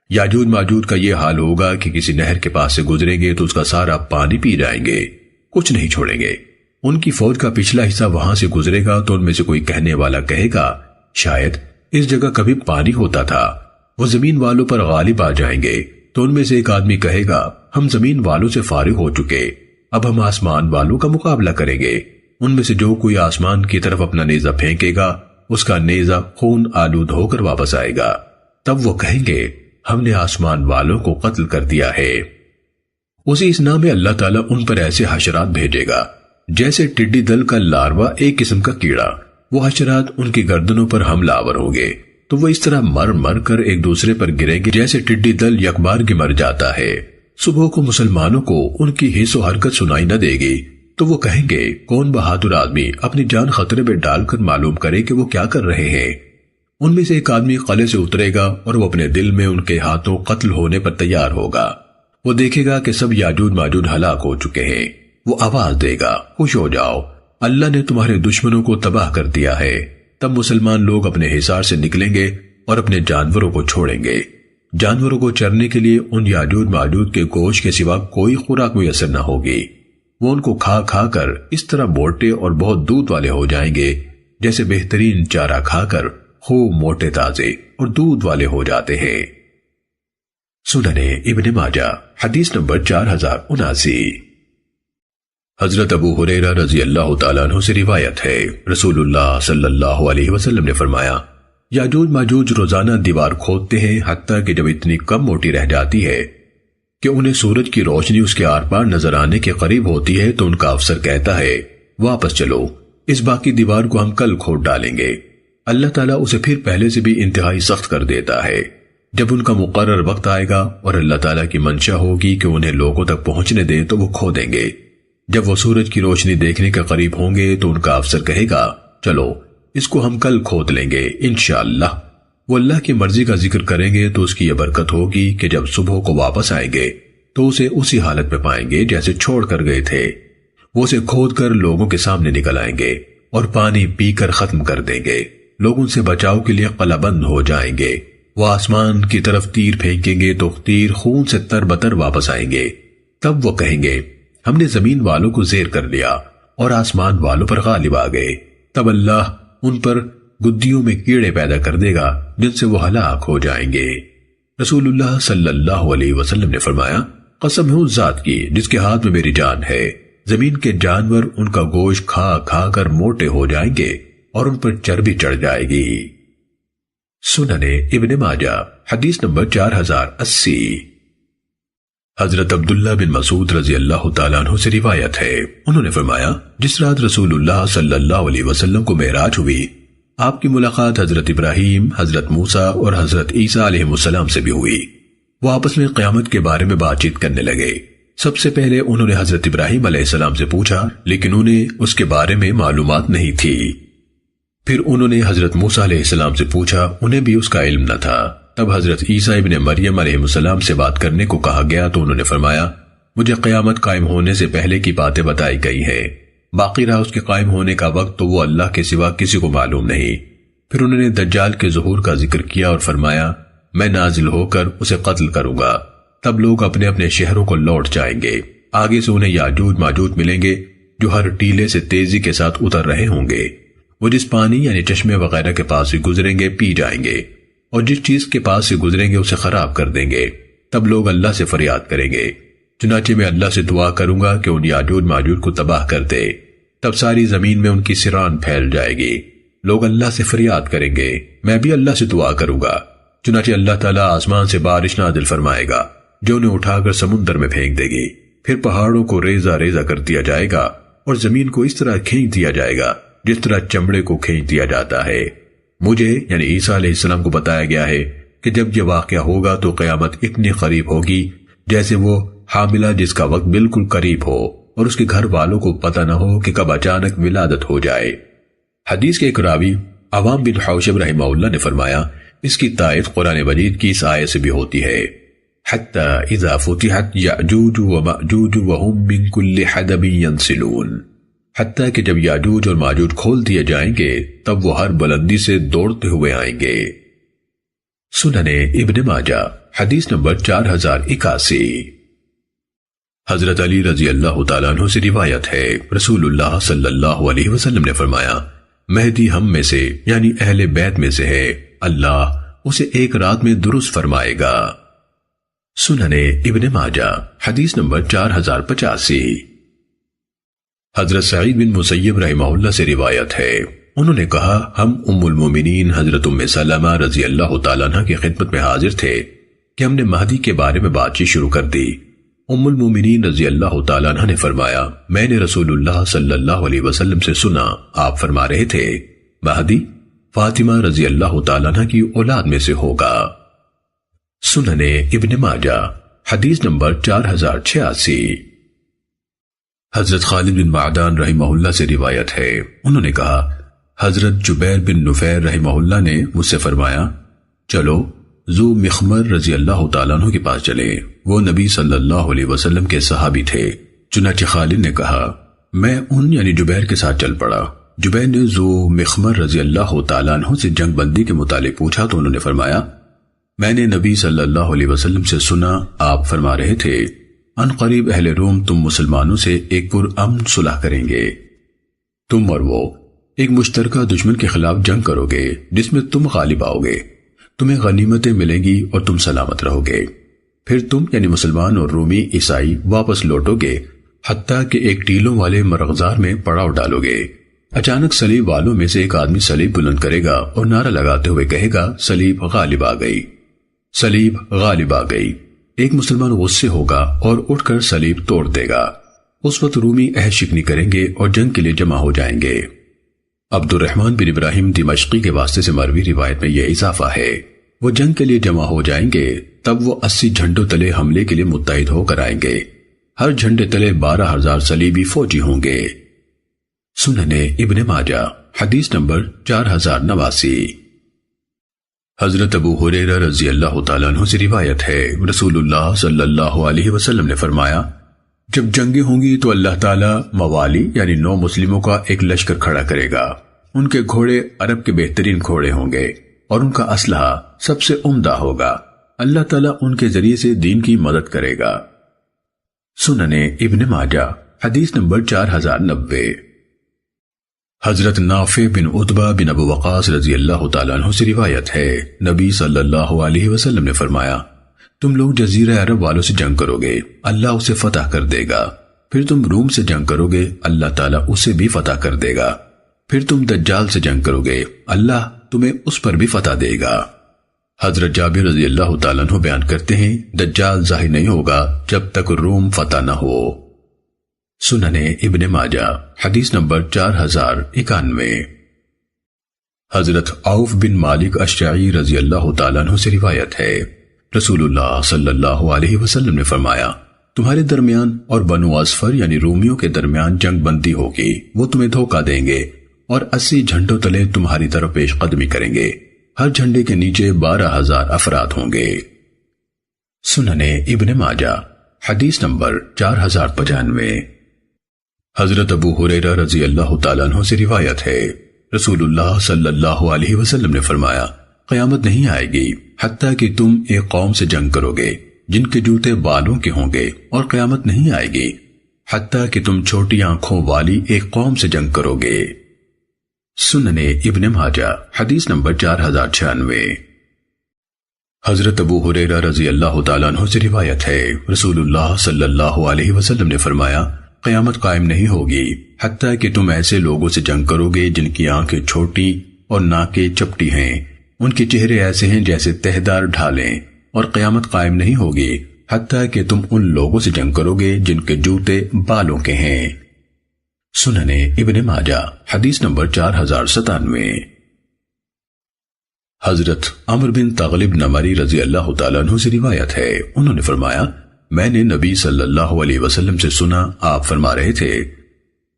یاجوج ماجوج کا یہ حال ہوگا کہ کسی نہر کے پاس سے گزریں گے تو اس کا سارا پانی پی جائیں گے، کچھ نہیں چھوڑیں گے۔ ان کی فوج کا پچھلا حصہ وہاں سے گزرے گا تو ان میں سے کوئی کہنے والا کہے گا، شاید اس جگہ کبھی پانی ہوتا تھا۔ وہ زمین والوں پر غالب آ جائیں گے تو ان میں سے ایک آدمی کہے گا، ہم زمین والوں سے فارغ ہو چکے، اب ہم آسمان والوں کا مقابلہ کریں گے۔ ان میں سے جو کوئی آسمان کی طرف اپنا نیزہ پھینکے گا، اس کا نیزہ خون آلود ہو کر واپس آئے گا۔ تب وہ کہیں گے، ہم نے آسمان والوں کو قتل کر دیا ہے۔ اسی اسنا میں اللہ تعالیٰ ان پر ایسے حشرات بھیجے گا جیسے ٹڈی دل کا لاروا ایک قسم کا کیڑا۔ وہ حشرات ان کی گردنوں پر حملہ آور ہوں گے تو وہ اس طرح مر مر کر ایک دوسرے پر گریں گے جیسے ٹڈی دل یکبار کی مر جاتا ہے۔ صبح کو مسلمانوں کو ان کی حس و حرکت سنائی نہ دے گی تو وہ کہیں گے، کون بہادر آدمی اپنی جان خطرے میں ڈال کر معلوم کرے کہ وہ کیا کر رہے ہیں۔ ان میں سے ایک آدمی قلعے سے اترے گا اور وہ اپنے دل میں ان کے ہاتھوں قتل ہونے پر تیار ہوگا۔ وہ دیکھے گا کہ سب یاجوج ماجوج ہلاک ہو چکے ہیں۔ وہ آواز دے گا، خوش ہو جاؤ، اللہ نے تمہارے دشمنوں کو تباہ کر دیا ہے۔ تب مسلمان لوگ اپنے حصار سے نکلیں گے اور اپنے جانوروں کو چھوڑیں گے۔ جانوروں کو چرنے کے لیے ان یاجوج ماجوج کے گوشت کے سوا کوئی خوراک میسر نہ ہوگی۔ وہ ان کو کھا کھا کر اس طرح موٹے اور بہت دودھ والے ہو جائیں گے جیسے بہترین چارہ کھا کر خوب موٹے تازے اور دودھ والے ہو جاتے ہیں۔ سننے ابن ماجہ حدیث نمبر 4079۔ حضرت ابو ہریرہ رضی اللہ تعالیٰ عنہ سے روایت ہے، رسول اللہ صلی اللہ علیہ وسلم نے فرمایا، یاجوج ماجوج روزانہ دیوار کھودتے ہیں حتیٰ کہ جب اتنی کم موٹی رہ جاتی ہے کہ انہیں سورج کی روشنی اس کے آر پار نظر آنے کے قریب ہوتی ہے تو ان کا افسر کہتا ہے، واپس چلو، اس باقی دیوار کو ہم کل کھود ڈالیں گے۔ اللہ تعالیٰ اسے پھر پہلے سے بھی انتہائی سخت کر دیتا ہے۔ جب ان کا مقرر وقت آئے گا اور اللہ تعالیٰ کی منشا ہوگی کہ انہیں لوگوں تک پہنچنے دیں تو وہ کھودیں گے۔ جب وہ سورج کی روشنی دیکھنے کے قریب ہوں گے تو ان کا افسر کہے گا، چلو اس کو ہم کل کھود لیں گے انشاءاللہ۔ وہ اللہ کی مرضی کا ذکر کریں گے تو اس کی یہ برکت ہوگی کہ جب صبح کو واپس آئیں گے تو اسے اسی حالت میں پائیں گے جیسے چھوڑ کر گئے تھے۔ وہ اسے کھود کر لوگوں کے سامنے نکل آئیں گے اور پانی پی کر ختم کر دیں گے۔ لوگ ان سے بچاؤ کے لیے قلعہ بند ہو جائیں گے۔ وہ آسمان کی طرف تیر پھینکیں گے تو تیر خون سے تر بتر واپس آئیں گے۔ تب وہ کہیں گے، ہم نے زمین والوں کو زیر کر لیا اور آسمان والوں پر غالب آ گئے۔ تب اللہ ان پر گدیوں میں کیڑے پیدا کر دے گا جن سے وہ ہلاک ہو جائیں گے۔ رسول اللہ صلی اللہ علیہ وسلم نے فرمایا، قسم ہے اس ذات کی جس کے ہاتھ میں میری جان ہے، زمین کے جانور ان کا گوشت کھا کھا کر موٹے ہو جائیں گے اور ان پر چربی چڑھ جائے گی۔ سننے ابن ماجہ حدیث نمبر 4080۔ حضرت عبداللہ بن مسعود رضی اللہ تعالیٰ عنہ سے روایت ہے، انہوں نے فرمایا، جس رات رسول اللہ صلی اللہ علیہ وسلم کو معراج ہوئی، آپ کی ملاقات حضرت ابراہیم، حضرت موسیٰ اور حضرت عیسیٰ علیہ السلام سے بھی ہوئی۔ وہ آپس میں قیامت کے بارے میں بات چیت کرنے لگے۔ سب سے پہلے انہوں نے حضرت ابراہیم علیہ السلام سے پوچھا لیکن انہیں اس کے بارے میں معلومات نہیں تھی۔ پھر انہوں نے حضرت موسیٰ علیہ السلام سے پوچھا، انہیں بھی اس کا علم نہ تھا۔ تب حضرت عیسیٰ ابن مریم علیہ السلام سے بات کرنے کو کہا گیا تو انہوں نے فرمایا، مجھے قیامت قائم ہونے سے پہلے کی باتیں بتائی گئی ہیں، باقی رہا اس کے قائم ہونے کا وقت تو وہ اللہ کے سوا کسی کو معلوم نہیں۔ پھر انہوں نے دجال کے ظہور کا ذکر کیا اور فرمایا میں نازل ہو کر اسے قتل کروں گا، تب لوگ اپنے اپنے شہروں کو لوٹ جائیں گے، آگے سے انہیں یاجوج ماجوج ملیں گے جو ہر ٹیلے سے تیزی کے ساتھ اتر رہے ہوں گے، وہ جس پانی یعنی چشمے وغیرہ کے پاس سے گزریں گے پی جائیں گے، اور جس چیز کے پاس سے گزریں گے اسے خراب کر دیں گے، تب لوگ اللہ سے فریاد کریں گے، چنانچہ میں اللہ سے دعا کروں گا کہ ان یاجوج ماجوج کو تباہ کر دے، تب ساری زمین میں ان کی سران پھیل جائے گی، لوگ اللہ سے فریاد کریں گے، میں بھی اللہ سے دعا کروں گا، چنانچہ اللہ تعالیٰ آسمان سے بارش نازل فرمائے گا جو انہیں اٹھا کر سمندر میں پھینک دے گی، پھر پہاڑوں کو ریزہ ریزہ کر دیا جائے گا اور زمین کو اس طرح کھینچ دیا جائے گا جس طرح چمڑے کو کھینچ دیا جاتا ہے۔ مجھے یعنی عیسیٰ علیہ السلام کو بتایا گیا ہے کہ جب یہ واقعہ ہوگا تو قیامت اتنی قریب ہوگی جیسے وہ حاملہ جس کا وقت بالکل قریب ہو اور اس کے گھر والوں کو پتہ نہ ہو کہ کب اچانک ولادت ہو جائے۔ حدیث کے ایک راوی عوام بن حوشب رحمہ اللہ نے فرمایا اس کی تائید قرآن مجید کی اس آیت سے بھی ہوتی ہے، حَتَّى إِذَا فُتِحَتْ يَأْجُوجُ وَمَأْجُوجُ وَهُمْ مِنْ كُلِّ حَدَبٍ يَنْسِلُونَ، حتیٰ کہ جب یاجوج اور ماجوج کھول دیے جائیں گے تب وہ ہر بلندی سے دوڑتے ہوئے آئیں گے۔ سنن ابن ماجہ حدیث نمبر 4081۔ حضرت علی رضی اللہ تعالیٰ عنہ سے روایت ہے، رسول اللہ صلی اللہ علیہ وسلم نے فرمایا مہدی ہم میں سے یعنی اہل بیت میں سے ہے، اللہ اسے ایک رات میں درست فرمائے گا۔ سنن ابن ماجہ حدیث نمبر 4085۔ حضرت سعید بن مسیب رحمہ اللہ سے روایت ہے، انہوں نے کہا ہم ام المومنین حضرت ام سلمہ رضی اللہ تعالیٰ عنہ کی خدمت میں حاضر تھے کہ ہم نے مہدی کے بارے میں بات چیت شروع کر دی۔ ام المومنین رضی اللہ تعالیٰ عنہ نے فرمایا میں نے رسول اللہ صلی اللہ علیہ وسلم سے سنا، آپ فرما رہے تھے مہدی فاطمہ رضی اللہ تعالیٰ عنہ کی اولاد میں سے ہوگا۔ سنن ابن ماجہ حدیث نمبر 4086۔ حضرت خالد بن معدان رحمہ اللہ سے روایت ہے، انہوں نے کہا حضرت جبیر بن نفیر رحمہ اللہ نے مجھ سے فرمایا چلو ذو مخمر رضی اللہ تعالیٰ عنہ کے پاس چلے، وہ نبی صلی اللہ علیہ وسلم کے صحابی تھے۔ چنانچہ خالد نے کہا میں ان یعنی جبیر کے ساتھ چل پڑا۔ جبیر نے ذو مخمر رضی اللہ تعالیٰ عنہ سے جنگ بندی کے متعلق پوچھا تو انہوں نے فرمایا میں نے نبی صلی اللہ علیہ وسلم سے سنا، آپ فرما رہے تھے ان قریب اہل روم تم مسلمانوں سے ایک پرامن صلح کریں گے، تم اور وہ ایک مشترکہ دشمن کے خلاف جنگ کرو گے جس میں تم غالب آؤ گے، تمہیں غنیمتیں ملیں گی اور تم سلامت رہو گے، پھر تم یعنی مسلمان اور رومی عیسائی واپس لوٹو گے حتیٰ کہ ایک ٹیلوں والے مرغزار میں پڑاؤ ڈالو گے۔ اچانک صلیب والوں میں سے ایک آدمی صلیب بلند کرے گا اور نعرہ لگاتے ہوئے کہے گا صلیب غالب آ گئی، صلیب غالب آ گئی۔ ایک مسلمان غصے ہوگا اور اٹھ کر صلیب توڑ دے گا، اس وقت رومی عہد شکنی کریں گے اور جنگ کے لیے جمع ہو جائیں گے۔ عبد الرحمن بن ابراہیم دمشقی کے واسطے سے مروی روایت میں یہ اضافہ ہے، وہ جنگ کے لیے جمع ہو جائیں گے تب وہ 80 جھنڈوں تلے حملے کے لیے متحد ہو کر آئیں گے، ہر جھنڈے تلے 12,000 صلیبی فوجی ہوں گے۔ سنن ابن ماجہ حدیث نمبر 4089۔ حضرت ابو ہریرہ رضی اللہ تعالیٰ عنہ سے روایت ہے، رسول اللہ صلی اللہ علیہ وسلم نے فرمایا جب جنگیں ہوں گی تو اللہ تعالیٰ موالی یعنی 9 مسلموں کا ایک لشکر کھڑا کرے گا، ان کے گھوڑے عرب کے بہترین گھوڑے ہوں گے اور ان کا اسلحہ سب سے عمدہ ہوگا، اللہ تعالیٰ ان کے ذریعے سے دین کی مدد کرے گا۔ سنن ابن ماجہ حدیث نمبر 4090۔ حضرت نافع بن عتبہ بن ابو وقاص رضی اللہ تعالیٰ عنہ سے روایت ہے، نبی صلی اللہ علیہ وسلم نے فرمایا تم لوگ جزیرہ عرب والوں سے جنگ کرو گے، اللہ اسے فتح کر دے گا، پھر تم روم سے جنگ کرو گے، اللہ تعالیٰ اسے بھی فتح کر دے گا، پھر تم دجال سے جنگ کرو گے، اللہ تمہیں اس پر بھی فتح دے گا۔ حضرت جابر رضی اللہ تعالیٰ عنہ بیان کرتے ہیں دجال ظاہر نہیں ہوگا جب تک روم فتح نہ ہو۔ سنن ابن ماجہ حدیث نمبر 4091۔ حضرت عوف بن مالک اشجعی رضی اللہ تعالیٰ عنہ سے روایت ہے، رسول اللہ صلی اللہ علیہ وسلم نے فرمایا تمہارے درمیان اور بنو اصفر یعنی رومیوں کے درمیان جنگ بندی ہوگی، وہ تمہیں دھوکہ دیں گے اور 80 جھنڈوں تلے تمہاری طرف پیش قدمی کریں گے، ہر جھنڈے کے نیچے 12,000 افراد ہوں گے۔ سنن ابن ماجہ حدیث نمبر 4095۔ حضرت ابو ہریرہ رضی اللہ تعالیٰ عنہ سے روایت ہے، رسول اللہ صلی اللہ علیہ وسلم نے فرمایا قیامت نہیں آئے گی حتیٰ کہ تم ایک قوم سے جنگ کرو گے جن کے جوتے بالوں کے ہوں گے، اور قیامت نہیں آئے گی حتیٰ کہ تم چھوٹی آنکھوں والی ایک قوم سے جنگ کرو گے۔ سننے ابن ماجہ حدیث نمبر 4096۔ حضرت ابو ہریرہ رضی اللہ تعالیٰ عنہ سے روایت ہے، رسول اللہ صلی اللہ علیہ وسلم نے فرمایا قیامت قائم نہیں ہوگی حتیٰ کہ تم ایسے لوگوں سے جنگ کرو گے جن کی آنکھیں چھوٹی اور ناکیں چپٹی ہیں، ان کے چہرے ایسے ہیں جیسے تہدار ڈھالیں، اور قیامت قائم نہیں ہوگی حتیٰ کہ تم ان لوگوں سے جنگ کرو گے جن کے جوتے بالوں کے ہیں۔ سننے ابن ماجہ حدیث نمبر 4097۔ حضرت عمر بن تغلب نمری رضی اللہ تعالیٰ عنہ سے روایت ہے، انہوں نے فرمایا میں نے نبی صلی اللہ علیہ وسلم سے سنا، آپ فرما رہے تھے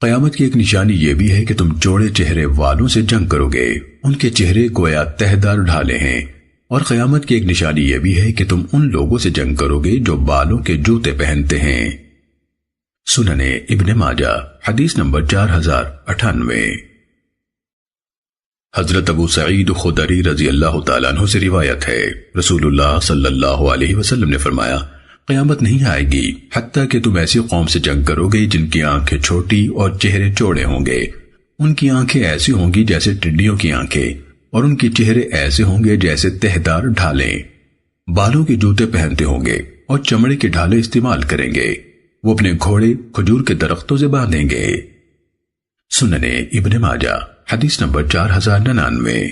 قیامت کی ایک نشانی یہ بھی ہے کہ تم چوڑے چہرے والوں سے جنگ کرو گے، ان کے چہرے گویا تہدار ڈھالے ہیں، اور قیامت کی ایک نشانی یہ بھی ہے کہ تم ان لوگوں سے جنگ کرو گے جو بالوں کے جوتے پہنتے ہیں۔ سننے ابن ماجہ حدیث نمبر 4098۔ حضرت ابو سعید خدری رضی اللہ تعالیٰ عنہ سے روایت ہے، رسول اللہ صلی اللہ علیہ وسلم نے فرمایا قیامت نہیں آئے گی حتیٰ کہ تم ایسی قوم سے جنگ کرو گے جن کی آنکھیں چھوٹی اور چہرے چوڑے ہوں گے، ان کی آنکھیں ایسی ہوں گی جیسے ٹڈیوں کی آنکھیں، اور ان کے چہرے ایسے ہوں گے جیسے تہدار ڈھالیں، بالوں کے جوتے پہنتے ہوں گے اور چمڑے کے ڈھالے استعمال کریں گے، وہ اپنے گھوڑے کھجور کے درختوں سے باندھیں گے۔ سننے ابن ماجہ حدیث نمبر 4099۔